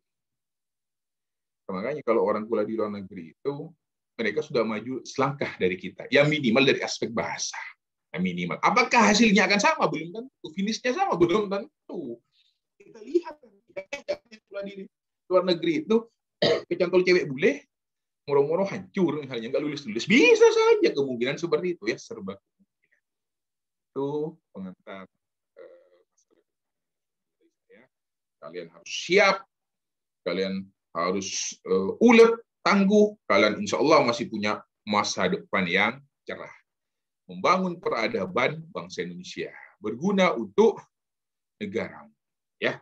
Makanya kalau orang kuliah di luar negeri itu, mereka sudah maju selangkah dari kita. Ya minimal dari aspek bahasa. Ya, minimal. Apakah hasilnya akan sama? Belum tentu. Finishnya sama? Belum tentu. Kita lihat. Kuliah di luar negeri itu, kecantol cewek bule, moro-moro hancur, misalnya nggak lulus-lulus. Bisa saja kemungkinan seperti itu. Ya serba kemungkinan. Itu pengantar kalian harus siap, kalian harus ulet, tangguh, kalian insya Allah masih punya masa depan yang cerah. Membangun peradaban bangsa Indonesia, berguna untuk negaramu, ya,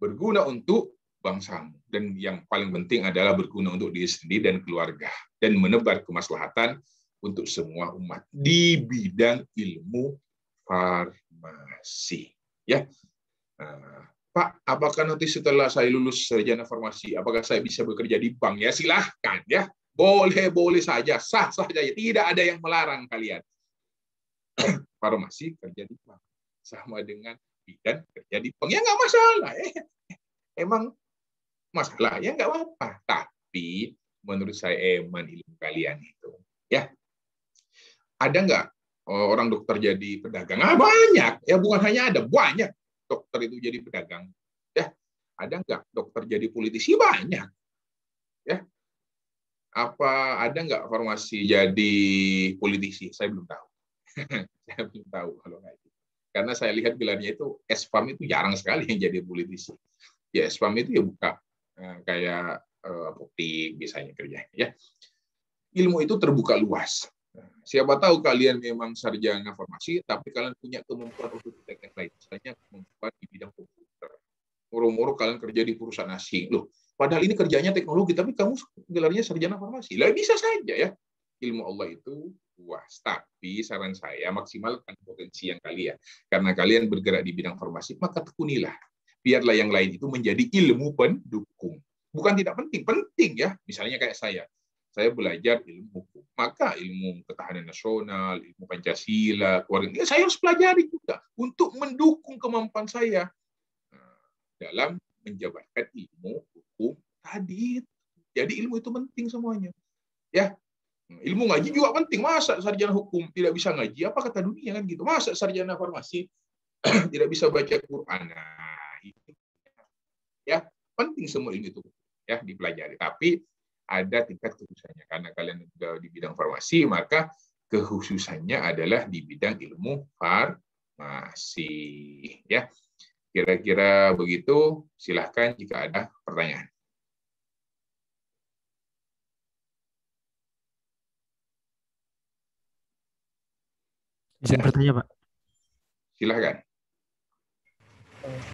berguna untuk bangsamu, dan yang paling penting adalah berguna untuk diri sendiri dan keluarga, dan menebar kemaslahatan untuk semua umat di bidang ilmu farmasi, ya. Pak, apakah nanti setelah saya lulus sarjana farmasi, apakah saya bisa bekerja di bank? Ya silahkan, ya. Boleh saja, sah saja. Tidak ada yang melarang kalian. Farmasi kerja di bank. Sama dengan bidan kerja di bank. Ya nggak masalah. Emang masalah? Ya nggak apa-apa. Tapi menurut saya ilmu kalian itu. Ya, ada nggak orang dokter jadi pedagang? Banyak. Ya bukan hanya ada, banyak. Dokter itu jadi pedagang, ya. Ada nggak dokter jadi politisi? Banyak, ya. Apa ada nggak farmasi jadi politisi? Saya belum tahu. Saya belum tahu kalau nggak itu. Karena saya lihat gelarnya itu Spam itu jarang sekali yang jadi politisi. Ya Spam itu ya buka kayak apotik biasanya kerjanya, ya. Ilmu itu terbuka luas. Siapa tahu kalian memang sarjana farmasi, tapi kalian punya kemampuan untuk teknik lain, misalnya kemampuan di bidang komputer. Moro-moro kalian kerja di perusahaan asing. Loh, padahal ini kerjanya teknologi, tapi kamu gelarnya sarjana farmasi. Lah bisa saja, ya. Ilmu Allah itu luas, tapi saran saya maksimalkan potensi yang kalian. Karena kalian bergerak di bidang farmasi, maka tekunilah. Biarlah yang lain itu menjadi ilmu pendukung. Bukan tidak penting, penting ya. Misalnya kayak saya belajar ilmu hukum, maka ilmu ketahanan nasional, ilmu Pancasila, keluarga, saya harus pelajari juga untuk mendukung kemampuan saya dalam menjabarkan ilmu hukum tadi. Jadi ilmu itu penting semuanya, ya. Ilmu ngaji juga penting. Masa sarjana hukum tidak bisa ngaji? Apa kata dunia kan gitu? Masa sarjana farmasi tidak bisa baca Quran? Nah, itu ya penting semua ilmu itu, ya, dipelajari. Tapi ada tingkat kekhususannya. Karena kalian juga di bidang farmasi, maka kekhususannya adalah di bidang ilmu farmasi. Ya, kira-kira begitu. Silahkan jika ada pertanyaan. Izin bertanya, Pak. Silahkan.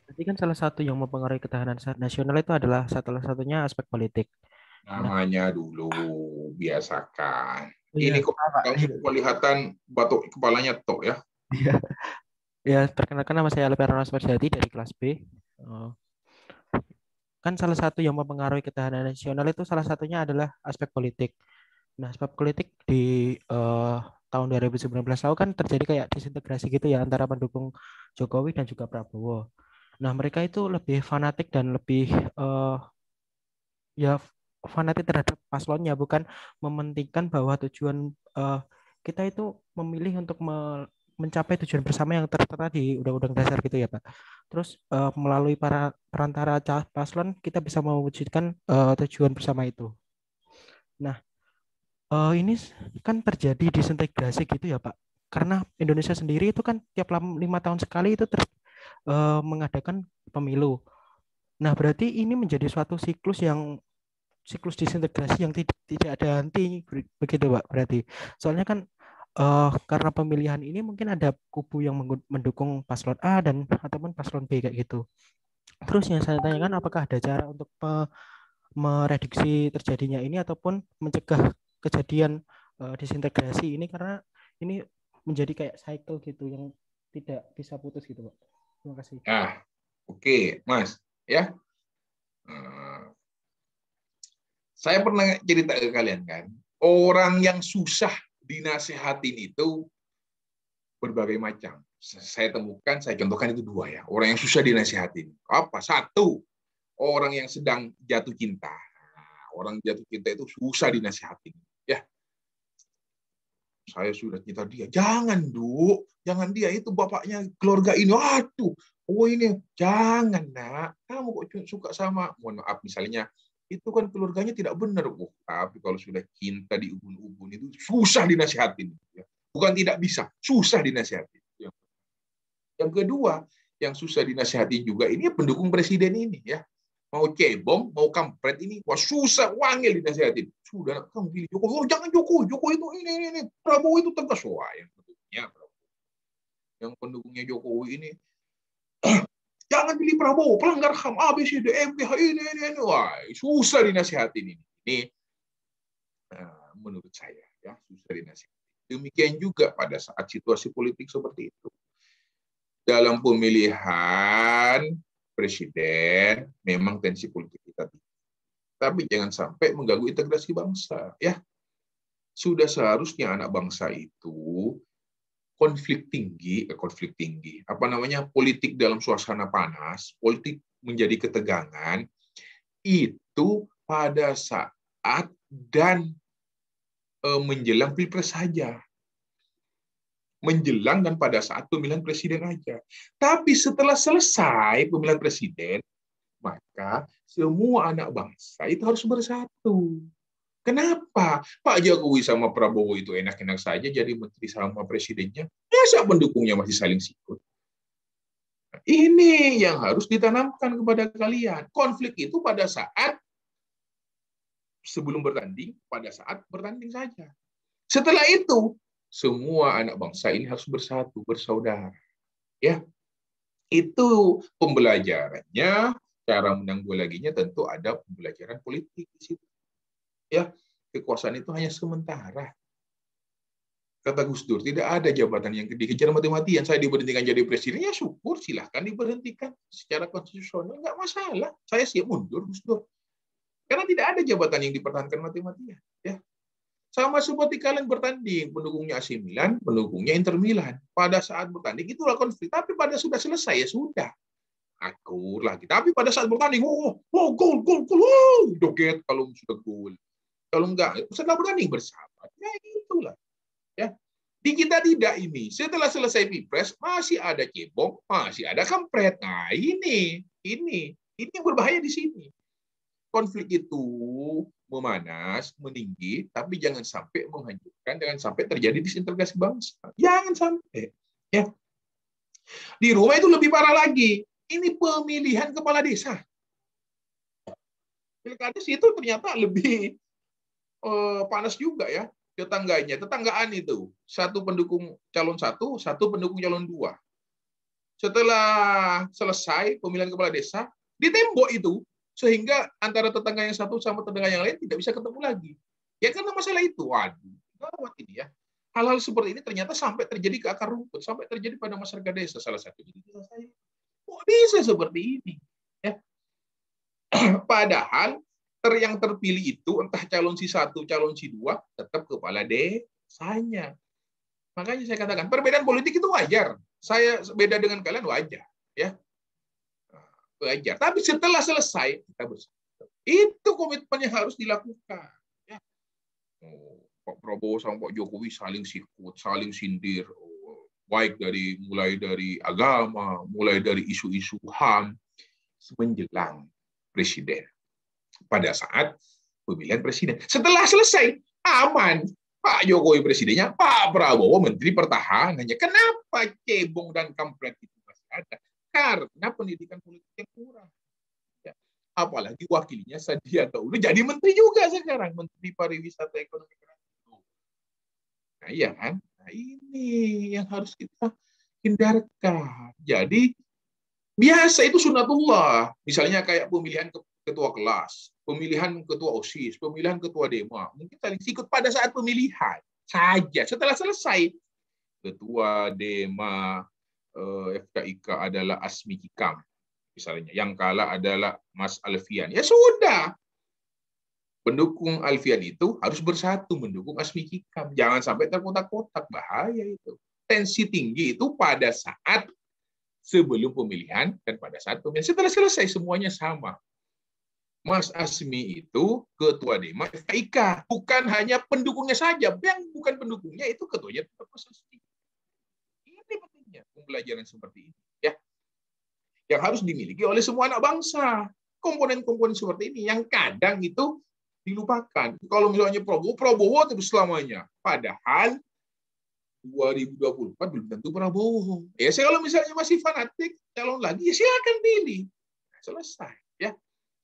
Berarti kan salah satu yang mempengaruhi ketahanan nasional itu adalah salah satunya aspek politik. Namanya dulu biasakan. Iya, Ini kok kamu kelihatan batuk kepalanya tok ya? Iya. Ya, perkenalkan nama saya Alper Jati dari kelas B. Kan salah satu yang mempengaruhi ketahanan nasional itu salah satunya adalah aspek politik. Nah, aspek politik di tahun 2019 lalu kan terjadi kayak disintegrasi gitu ya antara pendukung Jokowi dan juga Prabowo. Nah, mereka itu lebih fanatik dan lebih ya fanatik terhadap paslonnya, bukan mementingkan bahwa tujuan kita itu memilih untuk mencapai tujuan bersama yang tertera di Undang-Undang Dasar gitu ya Pak. Terus melalui para perantara paslon kita bisa mewujudkan tujuan bersama itu. Nah, ini kan terjadi disintegrasi gitu ya Pak. karena Indonesia sendiri itu kan tiap 5 tahun sekali itu mengadakan pemilu. Nah, berarti ini menjadi suatu siklus disintegrasi yang tidak ada henti, begitu Pak, berarti. Soalnya kan karena pemilihan ini mungkin ada kubu yang mendukung paslon A dan ataupun paslon B kayak gitu. Terus yang saya tanyakan, apakah ada cara untuk mereduksi terjadinya ini ataupun mencegah kejadian disintegrasi ini, karena ini menjadi kayak cycle gitu yang tidak bisa putus gitu Pak. Terima kasih. Nah, oke, Mas, ya. Saya pernah cerita ke kalian kan, orang yang susah dinasehatin itu berbagai macam. Saya temukan, saya contohkan itu 2 ya. Orang yang susah dinasehatin. Apa? 1, orang yang sedang jatuh cinta. Orang jatuh cinta itu susah dinasehatin. Ya, saya sudah cinta dia. Jangan, Du. Jangan dia, itu bapaknya keluarga ini. Aduh, oh ini. Jangan, Nak. Kamu kok suka sama, mohon maaf, misalnya, itu kan keluarganya tidak benar. Tapi kalau sudah cinta di ubun-ubun itu susah dinasihatin. Bukan tidak bisa, susah dinasihatin. Yang kedua, yang susah dinasihatin juga ini pendukung presiden ini ya. Mau cebong, mau kampret ini, wah susah, wangil dinasihatin. Sudah, kamu pilih Jokowi. Oh jangan Jokowi, Jokowi itu ini. Prabowo itu tegas. Wah, yang pendukungnya Jokowi ini, jangan pilih Prabowo, pelanggar HAM, A, B, C, D, E, F, G, H, ini. Wah, susah dinasihatin ini. Ini menurut saya ya, susah dinasihatin. Demikian juga pada saat situasi politik seperti itu. Dalam pemilihan presiden, memang tensi politik kita tinggi. Tapi jangan sampai mengganggu integrasi bangsa. Ya, sudah seharusnya anak bangsa itu konflik tinggi. Politik dalam suasana panas, politik menjadi ketegangan, itu pada saat dan menjelang pilpres saja. Menjelang dan pada saat pemilihan presiden aja. Tapi setelah selesai pemilihan presiden, maka semua anak bangsa itu harus bersatu. Kenapa? Pak Jokowi sama Prabowo itu enak-enak saja jadi menteri sama presidennya. Masa pendukungnya masih saling sikut? Ini yang harus ditanamkan kepada kalian. Konflik itu pada saat sebelum bertanding, pada saat bertanding saja. Setelah itu, semua anak bangsa ini harus bersatu, bersaudara. Ya, itu pembelajarannya. Cara menanggulanginya tentu ada pembelajaran politik di situ. Ya, kekuasaan itu hanya sementara. Kata Gus Dur, tidak ada jabatan yang dikejar mati-matian. Saya diberhentikan jadi presiden, ya syukur, silahkan diberhentikan secara konstitusional, nggak masalah. Saya siap mundur, Gus Dur. Karena tidak ada jabatan yang dipertahankan mati-matian. Ya. Sama seperti kalian bertanding, pendukungnya AC Milan, pendukungnya Inter Milan. Pada saat bertanding itulah konflik, tapi pada sudah selesai ya sudah. Akur lagi. Tapi pada saat bertanding, gol, joget kalau sudah gol. Kalau enggak, setelah bertanding bersama. Ya itulah. Ya. Di kita tidak ini. Setelah selesai pilpres masih ada cebong, masih ada kampret. Nah, ini yang berbahaya di sini. Konflik itu memanas, meninggi, tapi jangan sampai menghancurkan, jangan sampai terjadi disintegrasi bangsa. Jangan sampai. Ya. Di rumah itu lebih parah lagi. Ini pemilihan kepala desa. Pilkades itu ternyata lebih panas juga ya. Tetanggaan itu. Satu pendukung calon satu pendukung calon 2. Setelah selesai pemilihan kepala desa, di tembok itu, sehingga antara tetangga yang satu sama tetangga yang lain tidak bisa ketemu lagi. Ya karena masalah itu. Waduh, gawat ini ya. Hal-hal seperti ini ternyata sampai terjadi ke akar rumput, sampai terjadi pada masyarakat desa. Salah satunya di desa saya. Kok bisa seperti ini? Ya. Padahal yang terpilih itu entah calon si 1, calon si 2 tetap kepala desanya. Makanya saya katakan perbedaan politik itu wajar. Saya beda dengan kalian wajar, ya. Wajar. Tapi setelah selesai kita bersatu. Itu komitmen yang harus dilakukan. Ya. Pak Prabowo sama Pak Jokowi saling sikut, saling sindir, baik mulai dari agama, mulai dari isu-isu HAM, menjelang presiden. Pada saat pemilihan presiden. Setelah selesai, aman. Pak Jokowi presidennya, Pak Prabowo menteri pertahanannya. Kenapa cebong dan kampret itu masih ada? Karena pendidikan politik yang kurang. Ya. Apalagi wakilnya Sandiaga Uno jadi menteri juga sekarang, menteri pariwisata ekonomi kreatif. Nah, iya kan? Nah, ini yang harus kita hindarkan. Jadi biasa itu sunatullah. Misalnya kayak pemilihan ketua kelas, pemilihan ketua OSIS, pemilihan ketua Dema. Mungkin saling sikut pada saat pemilihan saja. Setelah selesai, ketua Dema FKIK adalah Asmi Kikam. Misalnya, yang kalah adalah Mas Alfian. Ya sudah. Pendukung Alfian itu harus bersatu mendukung Asmi Kikam. Jangan sampai terkotak-kotak. Bahaya itu. Tensi tinggi itu pada saat sebelum pemilihan dan pada saat pemilihan. Setelah selesai semuanya sama. Mas Asmi itu ketua Dema FKIK. Bukan hanya pendukungnya saja. Yang bukan pendukungnya itu ketuanya tetap Mas Asmi. Ini pentingnya pembelajaran seperti ini. Ya. Yang harus dimiliki oleh semua anak bangsa. Komponen-komponen seperti ini yang kadang itu dilupakan. Kalau misalnya Prabowo terus selamanya. Padahal 2024 belum tentu Prabowo. Ya, kalau misalnya masih fanatik, calon lagi, ya silakan pilih. Selesai. Ya.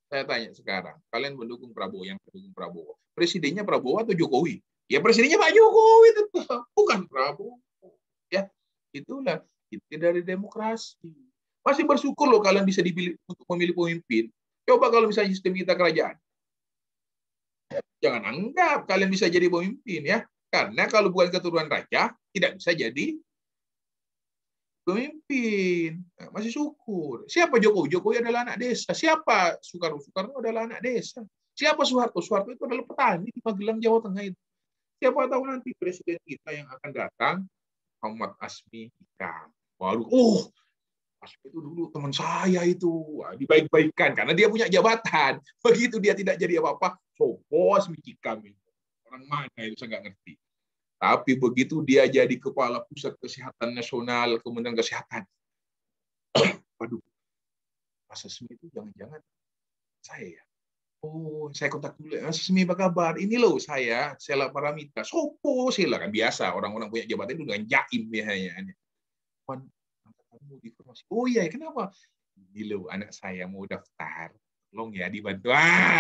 Saya tanya sekarang, kalian mendukung Prabowo, yang mendukung Prabowo. Presidennya Prabowo atau Jokowi? Ya presidennya Pak Jokowi tetap, bukan Prabowo. Ya, itulah inti dari demokrasi. Masih bersyukur loh kalian bisa dipilih untuk memilih pemimpin. Coba kalau misalnya sistem kita kerajaan. Jangan anggap kalian bisa jadi pemimpin ya. Karena kalau bukan keturunan raja, tidak bisa jadi pemimpin. Nah, masih syukur. Siapa Jokowi? Jokowi adalah anak desa. Siapa Soekarno? Soekarno adalah anak desa. Siapa Soeharto? Soeharto itu adalah petani di Magelang, Jawa Tengah itu. Siapa tahu nanti presiden kita yang akan datang, Muhammad Asmi Hikam. Baru, Asmi itu dulu teman saya itu. Wah, dibaik-baikkan karena dia punya jabatan. Begitu dia tidak jadi apa-apa, sopo Asmi Hikam itu. Orang mana itu saya nggak ngerti. Tapi begitu dia jadi kepala pusat kesehatan nasional, Kementerian Kesehatan. Waduh, Mas Asmi itu jangan-jangan saya ya. Oh, saya kontak dulu. Mas Asmi, apa kabar? Ini loh saya, Sela Paramita. Sopo Sela kan biasa orang-orang punya jabatan itu dengan jaim biasanya. Kamu informasi. Oh iya, kenapa? Ini loh anak saya mau daftar. Tolong ya dibantu.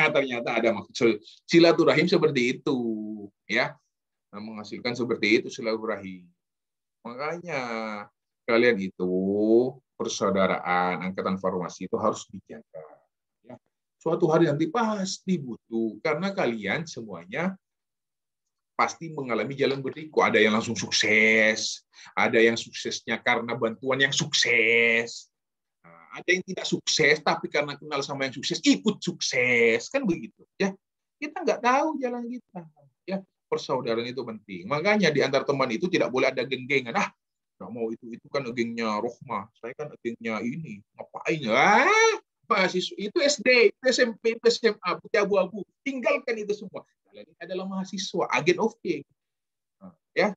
Ternyata ada maksud silaturahim seperti itu, ya. Menghasilkan seperti itu silaturahim. Makanya kalian itu persaudaraan angkatan farmasi itu harus dijaga. Ya. Suatu hari nanti pasti butuh karena kalian semuanya pasti mengalami jalan berliku. Ada yang langsung sukses, ada yang suksesnya karena bantuan yang sukses, ada yang tidak sukses tapi karena kenal sama yang sukses ikut sukses, kan begitu. Ya, kita nggak tahu jalan kita. Ya. Persaudaraan itu penting. Makanya di antar teman itu tidak boleh ada geng-gengan. Nggak mau itu kan gengnya Rohmah. Saya kan gengnya ini. Ngapain? Mahasiswa itu SD, itu SMP, itu SMA, putih abu-abu. Tinggalkan itu semua. Kalian ini adalah mahasiswa, agent of change. Ya.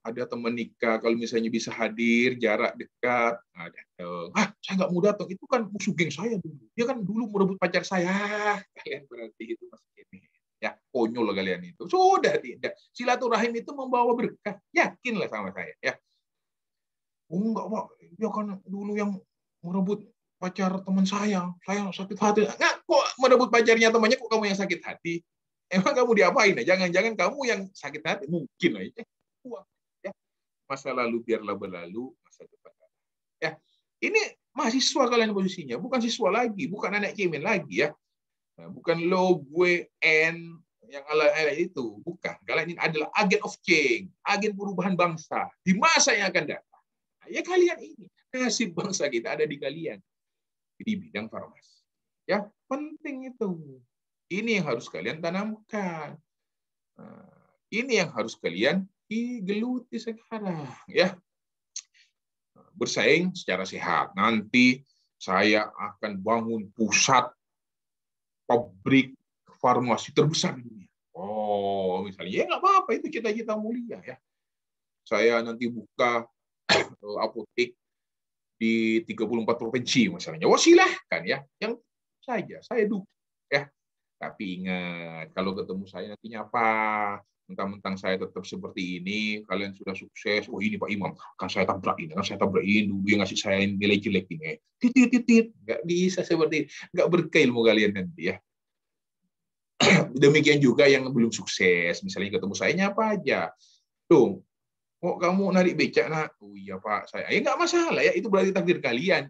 Ada teman nikah, kalau misalnya bisa hadir, jarak dekat, datang. Saya nggak mau datang. Itu kan musuh geng saya dulu. Dia kan dulu merebut pacar saya. Kalian berarti itu masih ini. Ya, konyol kalian itu. Sudah tidak. Silaturahim itu membawa berkah. Yakinlah sama saya. Ya. Enggak, Pak. Dia kan dulu yang merebut pacar teman saya. Saya sakit hati. Nggak, kok merebut pacarnya temannya, kok kamu yang sakit hati? Emang kamu diapain? Jangan-jangan kamu yang sakit hati. Mungkin aja. Ya. Masa lalu biarlah berlalu, masa depan. Ya. Ini mahasiswa kalian posisinya. Bukan siswa lagi. Bukan anak cemen lagi. Ya. Bukan lo, gue, N, yang ala-ala itu. Bukan. Kalian ini adalah agen of change, agen perubahan bangsa di masa yang akan datang. Nah, ya kalian ini. Nasib bangsa kita ada di kalian. Di bidang farmasi. Ya, penting itu. Ini yang harus kalian tanamkan. Ini yang harus kalian geluti sekarang. Ya. Bersaing secara sehat. Nanti saya akan bangun pusat pabrik farmasi terbesar di dunia. Oh, misalnya, ya nggak apa-apa, itu cita-cita mulia ya. Saya nanti buka apotek di 34 provinsi misalnya. Oh, silahkan ya, yang saja saya dukung ya. Tapi ingat, kalau ketemu saya nanti nyapa, Mentang-mentang saya tetap seperti ini, kalian sudah sukses. Oh ini Pak Imam, kan saya tabrakin, dulu yang ngasih saya nilai jelek ini. Titit, nggak bisa seperti ini. Nggak berkah ilmu kalian nanti ya. Demikian juga yang belum sukses, misalnya ketemu saya nyapa aja. Tuh, kok kamu narik becak nak? Oh iya Pak, saya. Ya nggak masalah ya, itu berarti takdir kalian.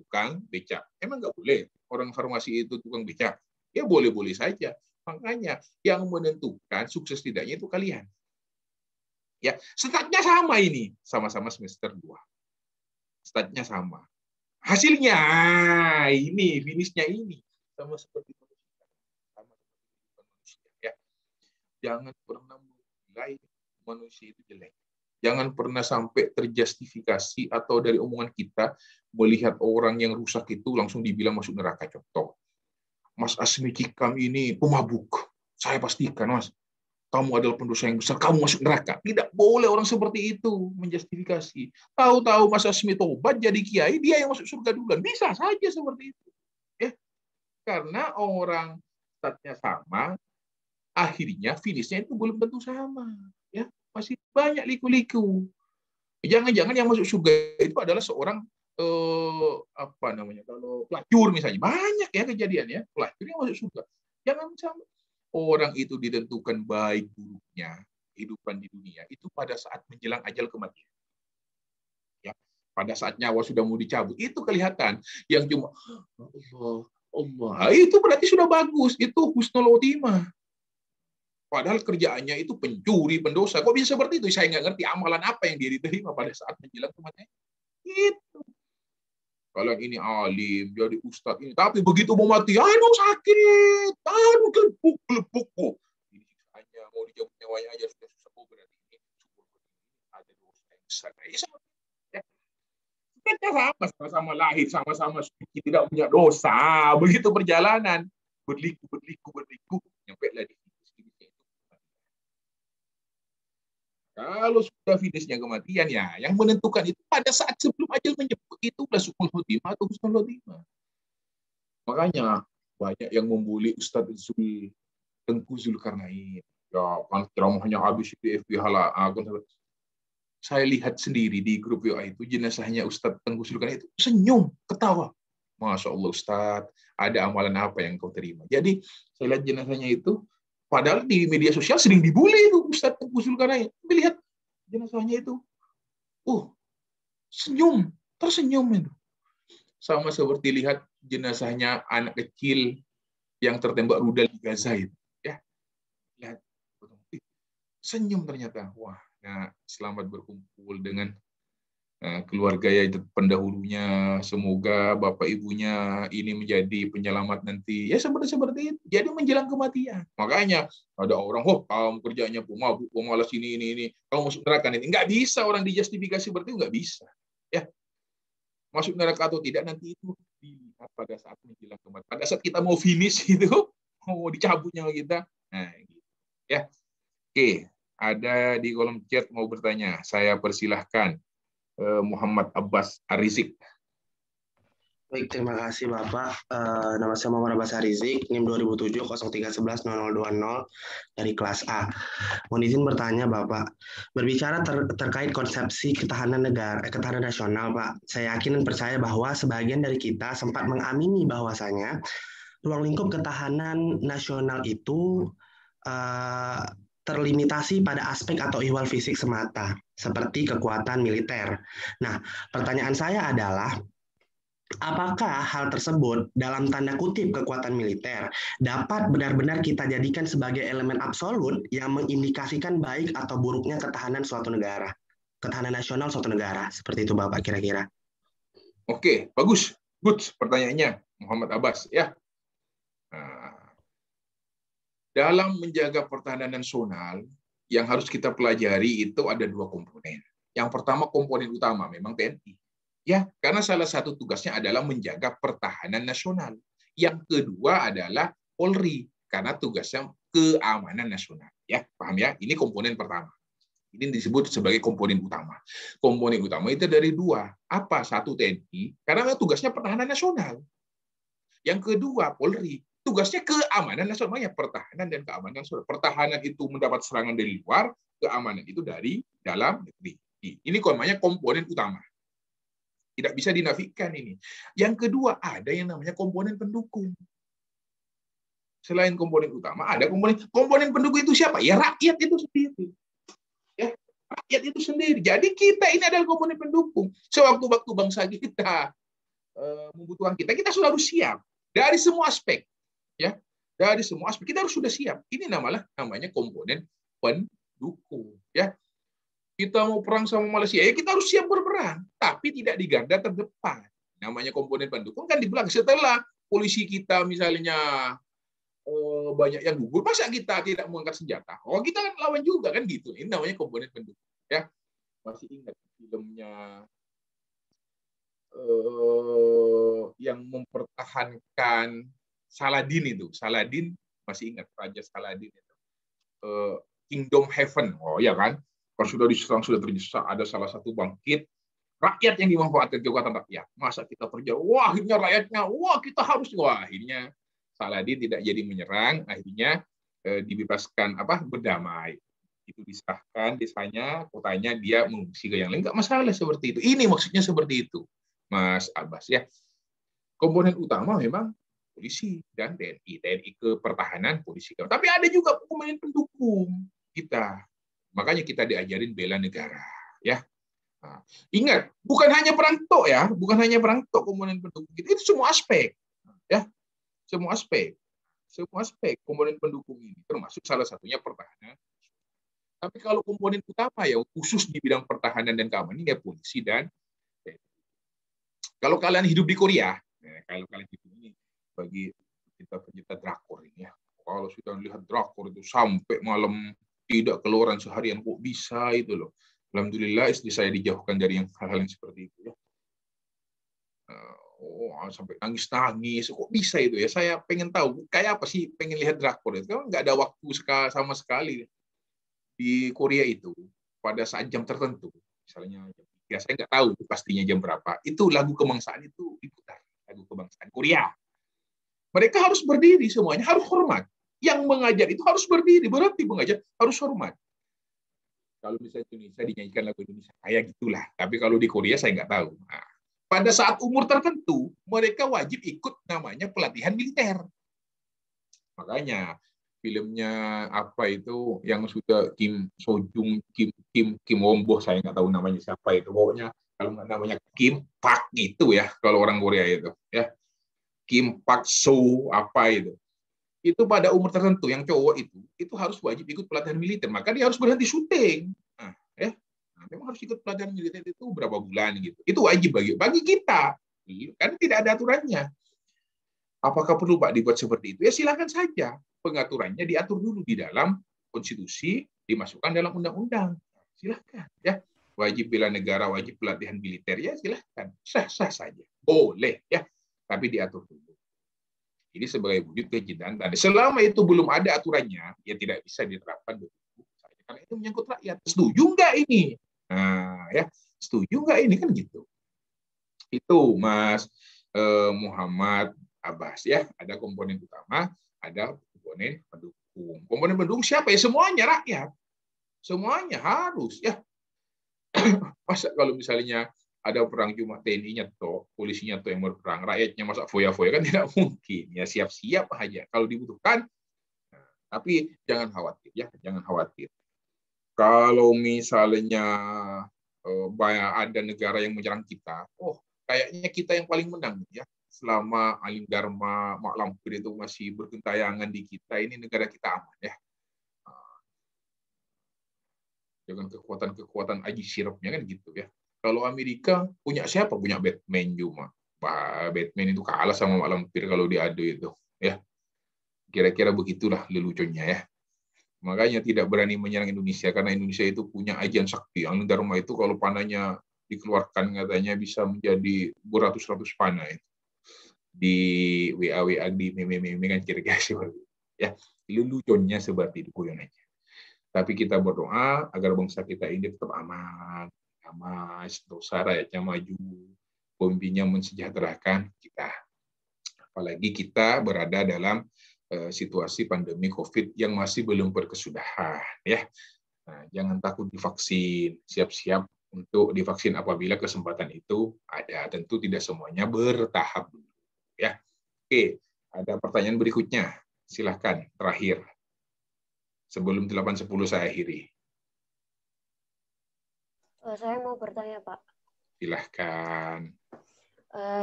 Tukang becak. Emang nggak boleh orang farmasi itu tukang becak? Ya boleh-boleh saja. Makanya yang menentukan sukses tidaknya itu kalian. Ya, statnya sama ini, sama-sama semester 2. Statnya sama. Hasilnya ini, finishnya ini sama seperti manusia. Sama seperti manusia ya. Jangan pernah menilai manusia itu jelek. Jangan pernah sampai terjustifikasi atau dari omongan kita melihat orang yang rusak itu langsung dibilang masuk neraka. Contoh, Mas Asmi Cikam ini pemabuk. Saya pastikan, Mas, kamu adalah pendosa yang besar, kamu masuk neraka. Tidak boleh orang seperti itu menjustifikasi. Tahu-tahu Mas Asmi tobat jadi kiai, dia yang masuk surga duluan. Bisa saja seperti itu. Ya, karena orang statnya sama, akhirnya finishnya itu belum tentu sama. Ya, masih banyak liku-liku. Jangan-jangan yang masuk surga itu adalah seorang apa namanya, kalau pelacur misalnya, banyak ya kejadian ya pelacur yang masuk surga. Jangan sampai orang itu ditentukan baik buruknya kehidupan di dunia itu pada saat menjelang ajal kematian. Ya, pada saat nyawa sudah mau dicabut itu kelihatan. Yang cuma Allah, itu berarti sudah bagus, itu husnul khotimah. Padahal kerjaannya itu pencuri, pendosa. Kok bisa seperti itu? Saya nggak ngerti amalan apa yang dia diterima pada saat menjelang kematian. Itu. Kalau yang ini alim, jadi ustadz ini. Tapi begitu mau mati, aduh sakit, aduh gelebuk. Oh, ini hanya mau dicabut nyawanya aja sudah susah. Oh, berarti ini ada dosa yang besar. Ya. Kita sama-sama lahir, sama-sama suci, tidak punya dosa. Begitu perjalanan, berliku, nyampe lagi. Kalau sudah finishnya kematian, ya yang menentukan itu pada saat sebelum ajal menjemput itu udah su'ul khotimah atau husnul khotimah. Makanya banyak yang membuli Ustadz Tengku Zulkarnain. Ya kan ceramahnya habis di FB hala. Saya lihat sendiri di grup WA itu jenazahnya Ustadz Tengku Zulkarnain itu senyum, ketawa. Masya Allah Ustadz, ada amalan apa yang kau terima? Jadi saya lihat jenazahnya itu. Padahal di media sosial sering dibully itu Ustadz Tengku Zulkarnain. Melihat jenazahnya itu, senyum, tersenyum itu. Sama seperti lihat jenazahnya anak kecil yang tertembak rudal di Gaza itu. Ya, lihat, senyum ternyata. Wah, nah, selamat berkumpul dengan keluarga ya pendahulunya, semoga bapak ibunya ini menjadi penyelamat nanti. Ya seperti itu. Jadi menjelang kematian. Makanya ada orang, kamu kerjanya pemabuk, pemalas ini, kamu masuk neraka ini. Nggak bisa orang dijustifikasi seperti itu, nggak bisa. Ya, masuk neraka atau tidak nanti itu dilihat pada saat menjelang kematian. Pada saat kita mau finish itu, mau dicabut nyawa kita. Nah, gitu. Ya, oke. Ada di kolom chat mau bertanya, saya persilahkan. Muhammad Abbas Arizik. Baik, terima kasih Bapak. Nama saya Muhammad Abbas Arizik, NIM 2007 0311 0020 dari kelas A. Mohon izin bertanya Bapak, berbicara terkait konsepsi ketahanan negara, ketahanan nasional Pak, saya yakin dan percaya bahwa sebagian dari kita sempat mengamini bahwasanya ruang lingkup ketahanan nasional itu terlimitasi pada aspek atau ihwal fisik semata, seperti kekuatan militer. Nah, pertanyaan saya adalah, apakah hal tersebut dalam tanda kutip kekuatan militer dapat benar-benar kita jadikan sebagai elemen absolut yang mengindikasikan baik atau buruknya ketahanan suatu negara, ketahanan nasional suatu negara, seperti itu Bapak kira-kira? Oke, bagus, good pertanyaannya Muhammad Abbas ya. Nah, dalam menjaga pertahanan nasional yang harus kita pelajari itu ada dua komponen. Yang pertama komponen utama memang TNI. Ya, karena salah satu tugasnya adalah menjaga pertahanan nasional. Yang kedua adalah Polri karena tugasnya keamanan nasional. Ya, paham ya? Ini komponen pertama. Ini disebut sebagai komponen utama. Komponen utama itu dari dua. Apa? Satu TNI karena tugasnya pertahanan nasional. Yang kedua Polri tugasnya keamanan nasional, pertahanan dan keamanan nasional. Pertahanan itu mendapat serangan dari luar, keamanan itu dari dalam negeri. Ini namanya komponen utama. Tidak bisa dinafikan ini. Yang kedua, ada yang namanya komponen pendukung. Selain komponen utama, ada komponen pendukung itu siapa? Ya rakyat itu sendiri. Ya, rakyat itu sendiri. Jadi kita ini adalah komponen pendukung. Sewaktu-waktu bangsa kita membutuhkan kita selalu siap dari semua aspek. Ya, dari semua aspek kita harus sudah siap. Ini namanya komponen pendukung. Ya, kita mau perang sama Malaysia, ya kita harus siap berperang, tapi tidak di garda terdepan. Namanya komponen pendukung kan di belakang. Setelah polisi kita misalnya banyak yang gugur, masa kita tidak mengangkat senjata? Oh, kita kan lawan juga kan gitu. Ini namanya komponen pendukung. Ya, masih ingat filmnya yang mempertahankan Saladin itu. Saladin, masih ingat Raja Saladin itu. Kingdom Heaven. Oh ya kan? Kalau sudah diserang, sudah terdesak, ada salah satu bangkit, rakyat yang dimanfaatkan kekuatan rakyat. Masa kita kerja, wah akhirnya rakyatnya, wah kita harus, wah akhirnya Saladin tidak jadi menyerang, akhirnya dibebaskan berdamai. Itu diserahkan desanya, kotanya, dia mengungsi ke yang lain, nggak masalah seperti itu. Ini maksudnya seperti itu, Mas Abbas ya. Komponen utama memang polisi dan TNI, TNI ke pertahanan, polisi ke. Tapi ada juga komponen pendukung kita. Makanya kita diajarin bela negara, ya. Nah, ingat, bukan hanya perang tok ya, bukan hanya perang tok komponen pendukung kita, itu semua aspek, ya, semua aspek komponen pendukung ini, termasuk salah satunya pertahanan. Tapi kalau komponen utama ya khusus di bidang pertahanan dan keamanan ya polisi dan kalau kalian hidup di Korea, kalau kalian hidup ini bagi kita pencinta drakor ini ya, kalau sudah lihat drakor itu sampai malam tidak keluaran seharian, kok bisa itu loh. Alhamdulillah istri saya dijauhkan dari hal-hal yang seperti itu ya. Sampai nangis-nangis, kok bisa itu ya. Saya pengen tahu kayak apa sih, pengen lihat drakor itu. Kan nggak ada waktu sama sekali di Korea itu pada saat jam tertentu. Misalnya ya saya nggak tahu pastinya jam berapa. Itu lagu kebangsaan itu diputar, lagu kebangsaan Korea. Mereka harus berdiri semuanya, harus hormat. Yang mengajar itu harus berdiri, berarti mengajar harus hormat. Kalau misalnya Indonesia dinyanyikan lagu Indonesia, kayak gitulah. Tapi kalau di Korea saya nggak tahu. Nah, pada saat umur tertentu, mereka wajib ikut namanya pelatihan militer. Makanya filmnya apa itu yang sudah Kim Sojung, Kim Wombo, saya nggak tahu namanya siapa itu. Pokoknya kalau nggak namanya Kim Pak gitu ya, kalau orang Korea itu ya. Kim Pak So apa itu pada umur tertentu yang cowok itu harus wajib ikut pelatihan militer, maka dia harus berhenti syuting. Memang harus ikut pelatihan militer itu berapa bulan gitu. Itu wajib bagi kita, karena tidak ada aturannya. Apakah perlu Pak dibuat seperti itu? Ya silakan saja. Pengaturannya diatur dulu di dalam konstitusi, dimasukkan dalam undang-undang. Silakan ya. Wajib bela negara, wajib pelatihan militer ya silakan. Sah-sah saja. Boleh ya. Tapi diatur dulu. Ini sebagai wujud kecintaan tadi. Selama itu belum ada aturannya, ya tidak bisa diterapkan begitu saja. Karena itu menyangkut rakyat. Setuju nggak ini? Nah, ya, setuju nggak ini kan gitu. Itu Mas Muhammad Abbas ya. Ada komponen utama, ada komponen pendukung. Komponen pendukung siapa ya? Semuanya rakyat. Semuanya harus ya. Masa kalau misalnya ada perang cuma TNI-nya toh, polisinya toh yang berperang, rakyatnya masa foya-foya kan tidak mungkin. Ya siap-siap aja kalau dibutuhkan. Nah, tapi jangan khawatir ya, jangan khawatir. Kalau misalnya ada negara yang menyerang kita, kayaknya kita yang paling menang ya. Selama Alim Dharma, Mak Lampir itu masih bergentayangan di kita, ini negara kita aman ya. Dengan kekuatan aji sirupnya kan gitu ya. Kalau Amerika punya siapa? Punya Batman cuma. Batman itu kalah sama Mak Lampir kalau diadu itu. Ya, kira-kira begitulah leluconnya ya. Makanya tidak berani menyerang Indonesia karena Indonesia itu punya ajian sakti. Alim Dharma itu kalau panahnya dikeluarkan katanya bisa menjadi beratus-ratus panah itu. Di WA di meme kan kira-kira seperti itu. Ya, leluconnya seperti itu aja. Tapi kita berdoa agar bangsa kita ini tetap aman. Mas, dosa rakyatnya maju, pemimpinnya mensejahterakan kita. Apalagi kita berada dalam situasi pandemi COVID yang masih belum berkesudahan, ya. Nah, jangan takut divaksin, siap-siap untuk divaksin apabila kesempatan itu ada. Tentu tidak semuanya bertahap dulu, ya. Oke, ada pertanyaan berikutnya. Silahkan, terakhir. Sebelum 8.10 saya akhiri. Saya mau bertanya, Pak. Silahkan.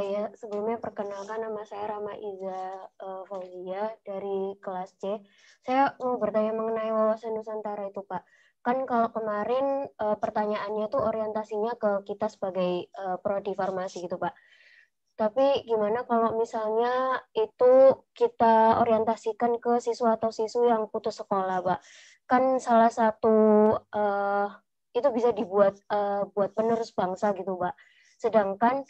Ya, sebelumnya perkenalkan, nama saya Rama Iza Fauzia dari kelas C. Saya mau bertanya mengenai wawasan Nusantara itu, Pak. Kan kalau kemarin pertanyaannya tuh orientasinya ke kita sebagai prodi farmasi gitu, Pak. Tapi gimana kalau misalnya itu kita orientasikan ke siswa atau siswi yang putus sekolah, Pak? Kan salah satu itu bisa dibuat buat penerus bangsa gitu, Pak. Sedangkan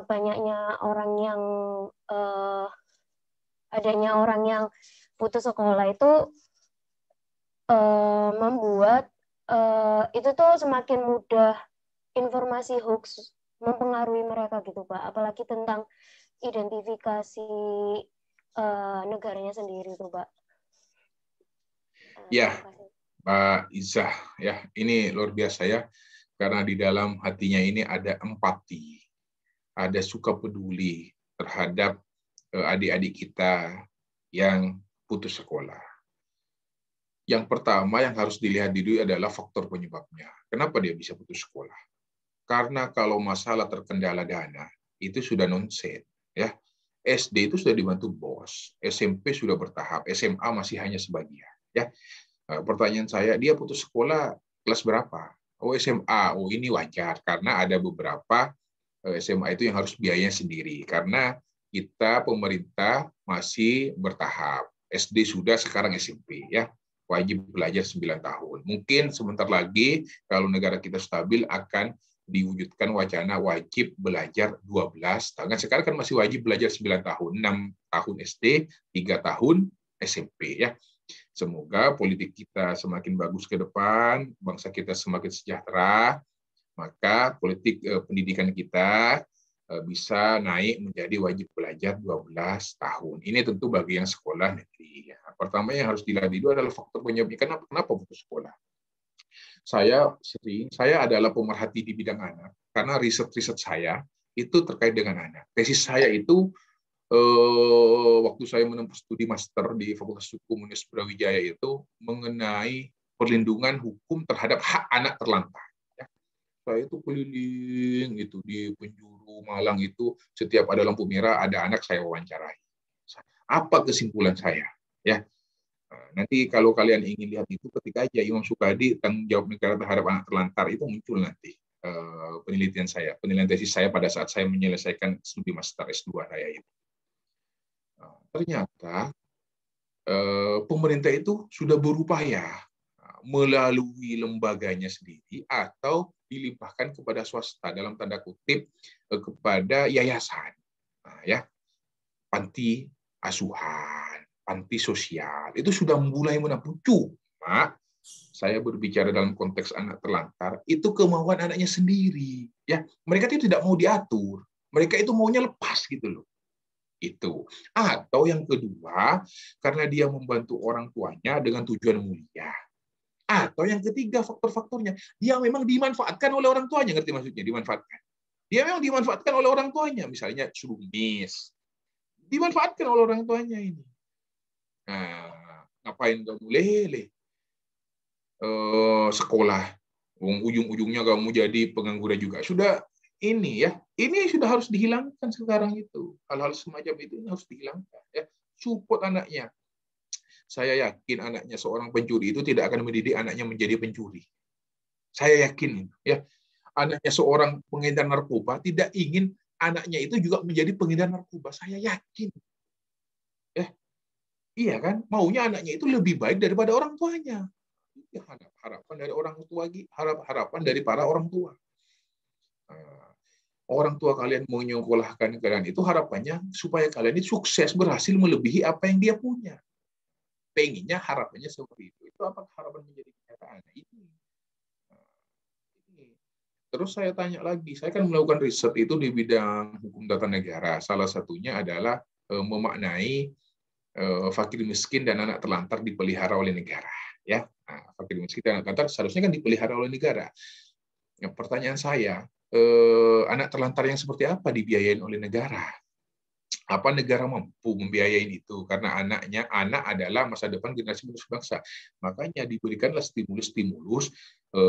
banyaknya orang yang putus sekolah itu membuat itu tuh semakin mudah informasi hoax mempengaruhi mereka gitu, Pak. Apalagi tentang identifikasi negaranya sendiri tuh, Pak. Ya, Pak Izzah, ya, ini luar biasa ya, karena di dalam hatinya ini ada empati, ada suka peduli terhadap adik-adik kita yang putus sekolah. Yang pertama yang harus dilihat dulu adalah faktor penyebabnya. Kenapa dia bisa putus sekolah? Karena kalau masalah terkendala dana, itu sudah nonsen, ya. SD itu sudah dibantu bos, SMP sudah bertahap, SMA masih hanya sebagian, ya. Pertanyaan saya, dia putus sekolah kelas berapa? Oh, SMA. Oh, ini wajar karena ada beberapa SMA itu yang harus biayanya sendiri karena kita pemerintah masih bertahap. SD sudah, sekarang SMP, ya. Wajib belajar 9 tahun. Mungkin sebentar lagi kalau negara kita stabil akan diwujudkan wacana wajib belajar 12 tahun. Sekarang kan masih wajib belajar 9 tahun, 6 tahun SD, 3 tahun SMP, ya. Semoga politik kita semakin bagus ke depan, bangsa kita semakin sejahtera, maka politik pendidikan kita bisa naik menjadi wajib belajar 12 tahun. Ini tentu bagi yang sekolah negeri. Pertama yang harus dilihat itu adalah faktor penyebabnya. Kenapa putus sekolah? Saya adalah pemerhati di bidang anak, karena riset-riset saya itu terkait dengan anak. Tesis saya itu waktu saya menempuh studi master di Fakultas Hukum Universitas Brawijaya itu mengenai perlindungan hukum terhadap hak anak terlantar. Saya itu keliling itu di penjuru Malang itu, setiap ada lampu merah ada anak saya wawancarai. Apa kesimpulan saya? Ya, nanti kalau kalian ingin lihat itu ketika aja Imam Sukadi tanggung jawab negara terhadap anak terlantar itu muncul nanti penelitian tesis saya pada saat saya menyelesaikan studi master S2 saya itu. Ternyata pemerintah itu sudah berupaya melalui lembaganya sendiri atau dilimpahkan kepada swasta dalam tanda kutip kepada yayasan, ya, panti asuhan, panti sosial itu sudah mulai menampung. Cuma saya berbicara dalam konteks anak terlantar itu kemauan anaknya sendiri, ya. Mereka itu tidak mau diatur, mereka itu maunya lepas gitu loh. Itu. Atau yang kedua, karena dia membantu orang tuanya dengan tujuan mulia. Atau yang ketiga faktor-faktornya, dia memang dimanfaatkan oleh orang tuanya, ngerti maksudnya? Dimanfaatkan. Dia memang dimanfaatkan oleh orang tuanya, misalnya suruh mis. Dimanfaatkan oleh orang tuanya ini. Nah, ngapain kamu lele? Sekolah. Ujung-ujungnya kamu jadi pengangguran juga. Sudah ini ya, ini sudah harus dihilangkan sekarang itu. Hal-hal semacam itu harus dihilangkan. Ya. Support anaknya. Saya yakin anaknya seorang pencuri itu tidak akan mendidik anaknya menjadi pencuri. Saya yakin, ya, anaknya seorang pengedar narkoba tidak ingin anaknya itu juga menjadi pengedar narkoba. Saya yakin, ya, iya kan? Maunya anaknya itu lebih baik daripada orang tuanya. Ya, harapan dari orang tua, harapan dari para orang tua. Orang tua kalian mau menyekolahkan kalian itu harapannya supaya kalian itu sukses, berhasil melebihi apa yang dia punya. Pengennya harapannya seperti itu. Itu apakah harapan menjadi kenyataan? Ini. Terus saya tanya lagi, saya kan melakukan riset itu di bidang hukum tata negara. Salah satunya adalah memaknai fakir miskin dan anak terlantar dipelihara oleh negara. Ya, fakir miskin dan anak terlantar seharusnya kan dipelihara oleh negara. Nah, pertanyaan saya, anak terlantar yang seperti apa dibiayain oleh negara? Apa negara mampu membiayain itu? Karena anak adalah masa depan generasi penerus bangsa. Makanya diberikanlah stimulus-stimulus.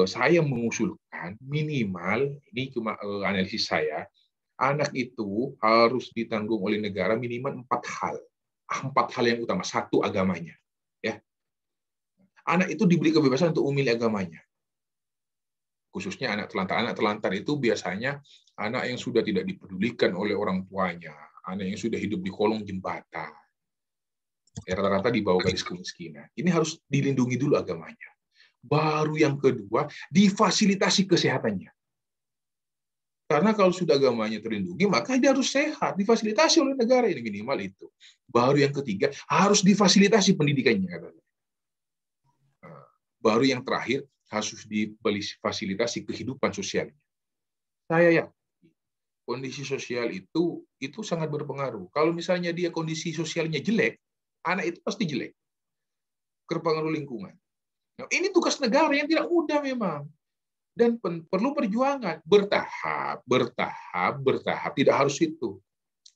Saya mengusulkan minimal, ini cuma analisis saya, anak itu harus ditanggung oleh negara minimal 4 hal. 4 hal yang utama. 1, agamanya. Ya. Anak itu diberi kebebasan untuk memilih agamanya. Khususnya anak terlantar. Anak terlantar itu biasanya anak yang sudah tidak dipedulikan oleh orang tuanya, anak yang sudah hidup di kolong jembatan, rata-rata di bawah garis kemiskinan. Ini harus dilindungi dulu agamanya. Baru yang kedua, difasilitasi kesehatannya. Karena kalau sudah agamanya terlindungi, maka dia harus sehat, difasilitasi oleh negara, ini minimal itu. Baru yang ketiga, harus difasilitasi pendidikannya. Baru yang terakhir, harus difasilitasi kehidupan sosialnya. Saya yakin kondisi sosial itu sangat berpengaruh. Kalau misalnya dia kondisi sosialnya jelek, anak itu pasti jelek. Terpengaruh lingkungan. Nah, ini tugas negara yang tidak mudah memang. Dan perlu perjuangan bertahap. Tidak harus itu.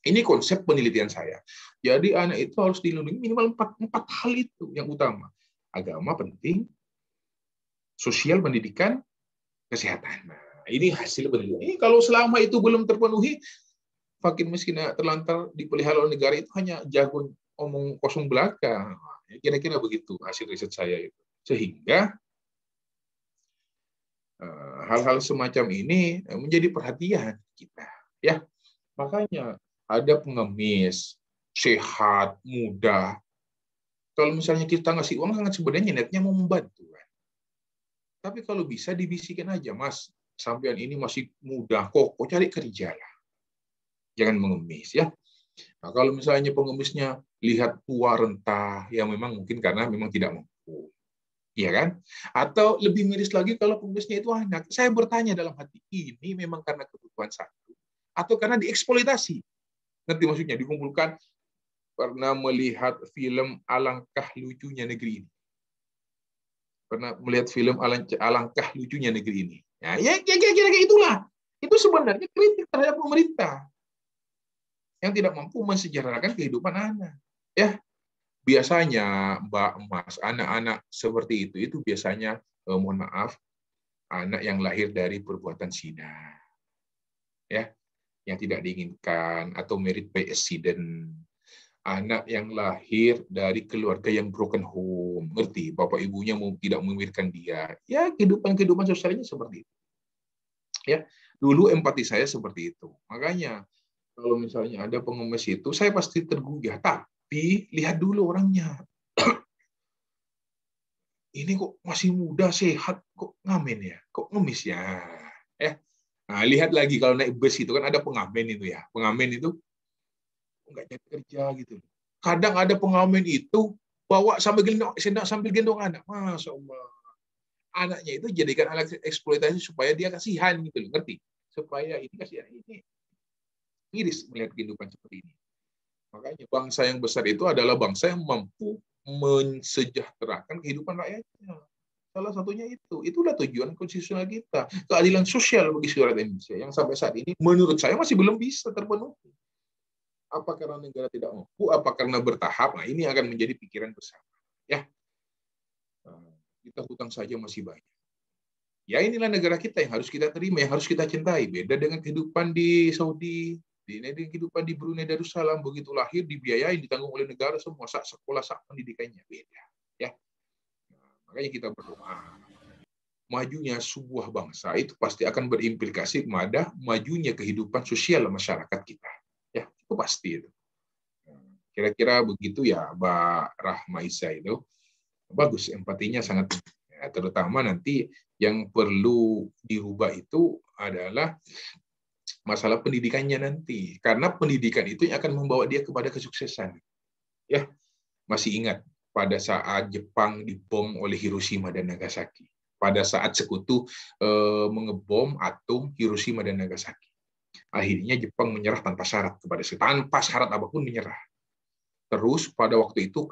Ini konsep penelitian saya. Jadi anak itu harus dilindungi minimal 4 hal itu yang utama. Agama penting, sosial, pendidikan, kesehatan. Nah, ini hasil penelitian. Ini kalau selama itu belum terpenuhi, fakir miskin terlantar dipelihara oleh negara itu hanya jago omong kosong belaka. Kira-kira begitu hasil riset saya itu. Sehingga hal-hal semacam ini menjadi perhatian kita. Ya, makanya ada pengemis, sehat, muda. Kalau misalnya kita ngasih uang, sangat sebenarnya niatnya mau membantu. Tapi kalau bisa dibisikin aja, Mas, sampean ini masih muda, kok cari kerja lah. Jangan mengemis ya. Nah, kalau misalnya pengemisnya lihat tua renta, ya memang mungkin karena memang tidak mampu. Iya kan? Atau lebih miris lagi kalau pengemisnya itu anak. Saya bertanya dalam hati, ini memang karena kebutuhan satu atau karena dieksploitasi? Ngerti maksudnya? Dikumpulkan, pernah melihat film Alangkah Lucunya Negeri ini. Pernah melihat film Alangkah Lucunya Negeri ini. Nah, ya kira-kira itulah. Itu sebenarnya kritik terhadap pemerintah yang tidak mampu mensejahterakan kehidupan anak. Ya, biasanya Mbak Mas, anak-anak seperti itu biasanya mohon maaf, anak yang lahir dari perbuatan zina. Ya, yang tidak diinginkan atau married by accident. Anak yang lahir dari keluarga yang broken home, ngerti? Bapak ibunya tidak memikirkan dia. Ya, kehidupan sosialnya seperti itu. Ya, dulu empati saya seperti itu. Makanya kalau misalnya ada pengemis itu, saya pasti tergugah. Tapi lihat dulu orangnya. Ini kok masih muda, sehat, kok ngamen ya? Kok ngemis ya? Nah, lihat lagi kalau naik bus itu kan ada pengamen itu ya. Pengamen itu nggak jadi kerja gitu. Kadang ada pengamen itu bawa sambil gendong anak. Masya Allah. Anaknya itu jadikan alat eksploitasi supaya dia kasihan gitu, ngerti? Supaya ini kasihan ini. Miris melihat kehidupan seperti ini. Makanya bangsa yang besar itu adalah bangsa yang mampu mensejahterakan kehidupan rakyatnya. Salah satunya itu. Itulah tujuan konstitusional kita. Keadilan sosial bagi seluruh rakyat Indonesia yang sampai saat ini menurut saya masih belum bisa terpenuhi. Apa karena negara tidak mampu, apa karena bertahap? Nah, ini akan menjadi pikiran bersama. Ya, kita hutang saja masih banyak. Ya, inilah negara kita yang harus kita terima, yang harus kita cintai. Beda dengan kehidupan di Saudi, dengan kehidupan di Brunei Darussalam, begitu lahir dibiayai, ditanggung oleh negara semua, sak sekolah, sak pendidikannya beda. Ya, makanya kita berdoa. Majunya sebuah bangsa itu pasti akan berimplikasi pada majunya kehidupan sosial masyarakat kita. Ya, itu pasti itu. Kira-kira begitu ya, Mbak Rahma Isa itu. Bagus, empatinya sangat ya, terutama nanti yang perlu dirubah itu adalah masalah pendidikannya nanti. Karena pendidikan itu yang akan membawa dia kepada kesuksesan. Ya, masih ingat pada saat Jepang dibom oleh Hiroshima dan Nagasaki. Pada saat sekutu mengebom atom Hiroshima dan Nagasaki. Akhirnya Jepang menyerah tanpa syarat apapun menyerah. Terus pada waktu itu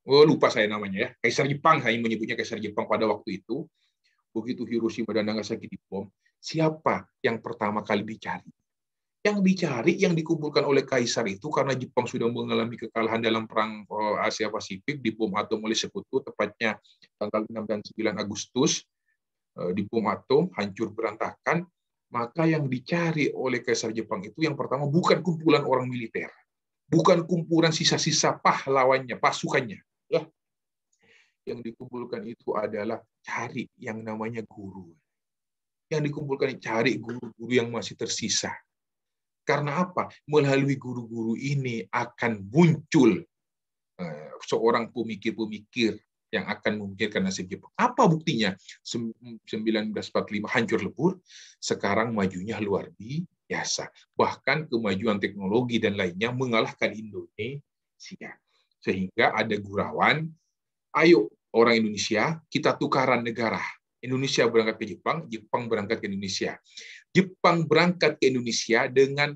lupa saya namanya ya, Kaisar Jepang, saya menyebutnya Kaisar Jepang pada waktu itu, begitu Hiroshima dan Nagasaki dibom, siapa yang pertama kali dicari? Yang dicari, yang dikumpulkan oleh Kaisar itu karena Jepang sudah mengalami kekalahan dalam perang Asia Pasifik, dibom atom oleh sekutu, tepatnya tanggal 6 dan 9 Agustus, dibom atom, hancur berantakan. Maka yang dicari oleh Kaisar Jepang itu yang pertama bukan kumpulan orang militer, bukan kumpulan sisa-sisa pahlawannya, pasukannya. Ya. Yang dikumpulkan itu adalah cari yang namanya guru. Yang dikumpulkan cari guru-guru yang masih tersisa. Karena apa? Melalui guru-guru ini akan muncul seorang pemikir-pemikir yang akan memikirkan nasib Jepang. Apa buktinya? 1945 hancur lebur, sekarang majunya luar biasa. Bahkan kemajuan teknologi dan lainnya mengalahkan Indonesia. Sehingga ada gurauan, ayo orang Indonesia, kita tukaran negara. Indonesia berangkat ke Jepang, Jepang berangkat ke Indonesia. Jepang berangkat ke Indonesia dengan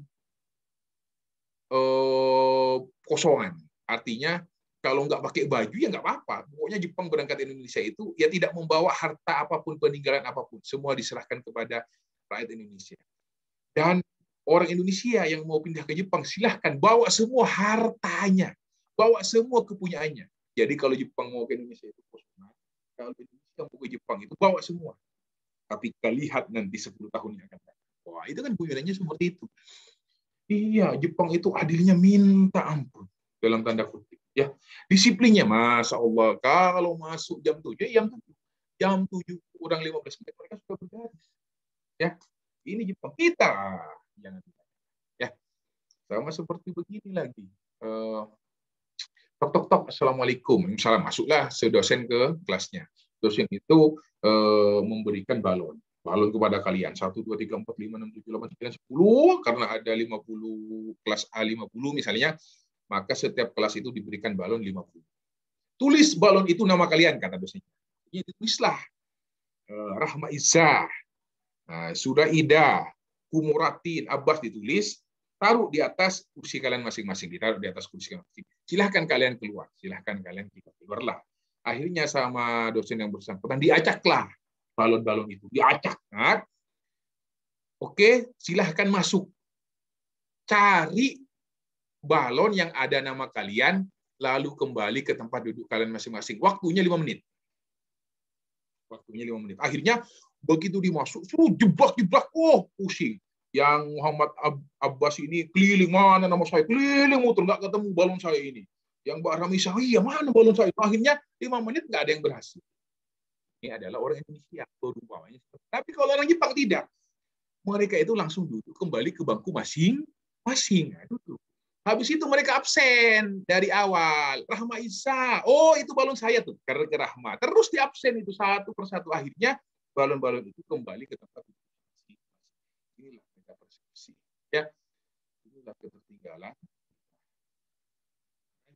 kosongan. Artinya, kalau nggak pakai baju ya nggak apa-apa. Pokoknya Jepang berangkat ke Indonesia itu ya tidak membawa harta apapun, peninggalan apapun. Semua diserahkan kepada rakyat Indonesia. Dan orang Indonesia yang mau pindah ke Jepang, silahkan bawa semua hartanya. Bawa semua kepunyaannya. Jadi kalau Jepang mau ke Indonesia itu kosongan. Kalau Indonesia mau ke Jepang itu bawa semua. Tapi kita lihat nanti 10 tahun yang akan datang. Wah, itu kan buyurannya seperti itu. Iya, Jepang itu adilnya minta ampun. Dalam tanda kutip. Ya, disiplinnya, Masya Allah. Kalau masuk jam 7, jam 7 kurang 15 menit mereka sudah bergaris. Ya, ini Jepang kita. Jangan. Ya, sama seperti begini lagi. Tok, assalamualaikum. Misalnya masuklah sedosen ke kelasnya. Dosen itu memberikan balon kepada kalian. 1, 2, 3, 4, 5, 6, 7, 8, 9, 10. Karena ada 50 kelas A 50 misalnya. Maka setiap kelas itu diberikan balon 50. Tulis balon itu nama kalian, kata dosennya. Ini ditulislah. Rahma Izzah, Sudaidah, Kumuratin, Abbas ditulis, taruh di atas kursi kalian masing-masing. Ditaruh di atas kursi kalian masing-masing. Silahkan kalian keluar. Silahkan kalian keluarlah. Akhirnya sama dosen yang bersangkutan, diacaklah balon-balon itu. Diacak. Oke, silahkan masuk. Cari balon yang ada nama kalian, lalu kembali ke tempat duduk kalian masing-masing. Waktunya 5 menit. Waktunya 5 menit. Akhirnya, begitu dimasuk, suruh jebak-jebak. Oh, pusing. Yang Muhammad Abbas ini keliling, mana nama saya? Keliling muter, nggak ketemu balon saya ini. Yang Mbak Ramisa, iya mana balon saya? Akhirnya 5 menit nggak ada yang berhasil. Ini adalah orang Indonesia. Tapi kalau orang Jepang tidak. Mereka itu langsung duduk kembali ke bangku masing-masing. Duduk. Habis itu mereka absen dari awal. Rahma Isa, oh itu balon saya tuh, karena ke Rahma. Terus di absen itu satu persatu. Akhirnya balon-balon itu kembali ke tempat masing-masing. Inilah mereka persepsi. Ya, inilah ketertinggalan.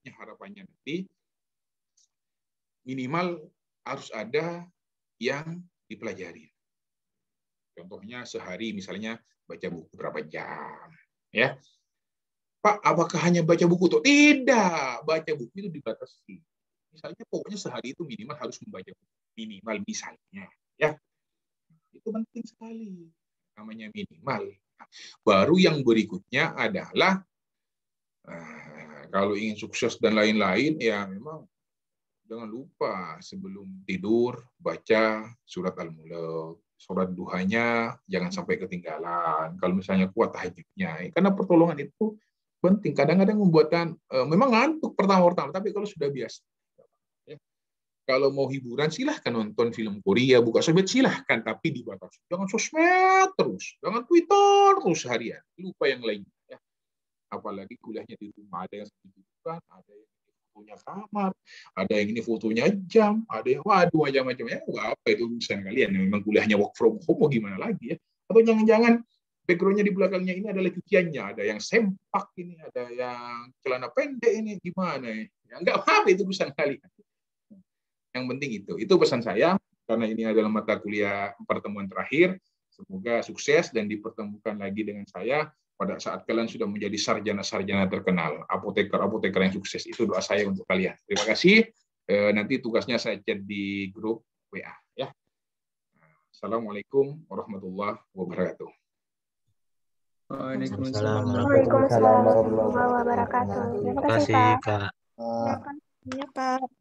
Harapannya nanti minimal harus ada yang dipelajari. Contohnya sehari misalnya baca buku berapa jam, ya. Pak, apakah hanya baca buku? Tidak, baca buku itu dibatasi. Misalnya pokoknya sehari itu minimal harus membaca buku. Minimal misalnya. Ya, itu penting sekali. Namanya minimal. Baru yang berikutnya adalah, kalau ingin sukses dan lain-lain, ya memang jangan lupa sebelum tidur baca surat Al-Mulk. Surat duhanya jangan sampai ketinggalan. Kalau misalnya kuat tahajudnya. Karena pertolongan itu penting. Kadang-kadang membuatkan memang ngantuk pertama-tama, tapi kalau sudah biasa. Ya. Kalau mau hiburan silahkan nonton film Korea, buka sosmed silahkan, tapi dibatasi. Jangan sosmed terus, jangan Twitter terus harian. Lupa yang lainnya. Ya. Apalagi kuliahnya di rumah, ada yang sedikit, ada yang fotonya kamar, ada yang ini fotonya jam, ada yang waduh macam-macam. Ya, apa itu urusan kalian? Memang kuliahnya work from home, mau gimana lagi ya? Atau jangan-jangan background-nya di belakangnya ini adalah cuciannya, ada yang sempak ini, ada yang celana pendek ini, gimana ya? Enggak apa-apa, itu urusan kalian. Yang penting itu pesan saya, karena ini adalah mata kuliah pertemuan terakhir. Semoga sukses dan dipertemukan lagi dengan saya pada saat kalian sudah menjadi sarjana-sarjana terkenal, apoteker-apoteker yang sukses. Itu doa saya untuk kalian. Terima kasih. Nanti tugasnya saya chat di grup WA. Ya. Assalamualaikum warahmatullahi wabarakatuh. Waalaikumsalam Waalaikumsalam warahmatullahi wabarakatuh. Terima kasih, Pak. Kak. Terima kasih, Pak.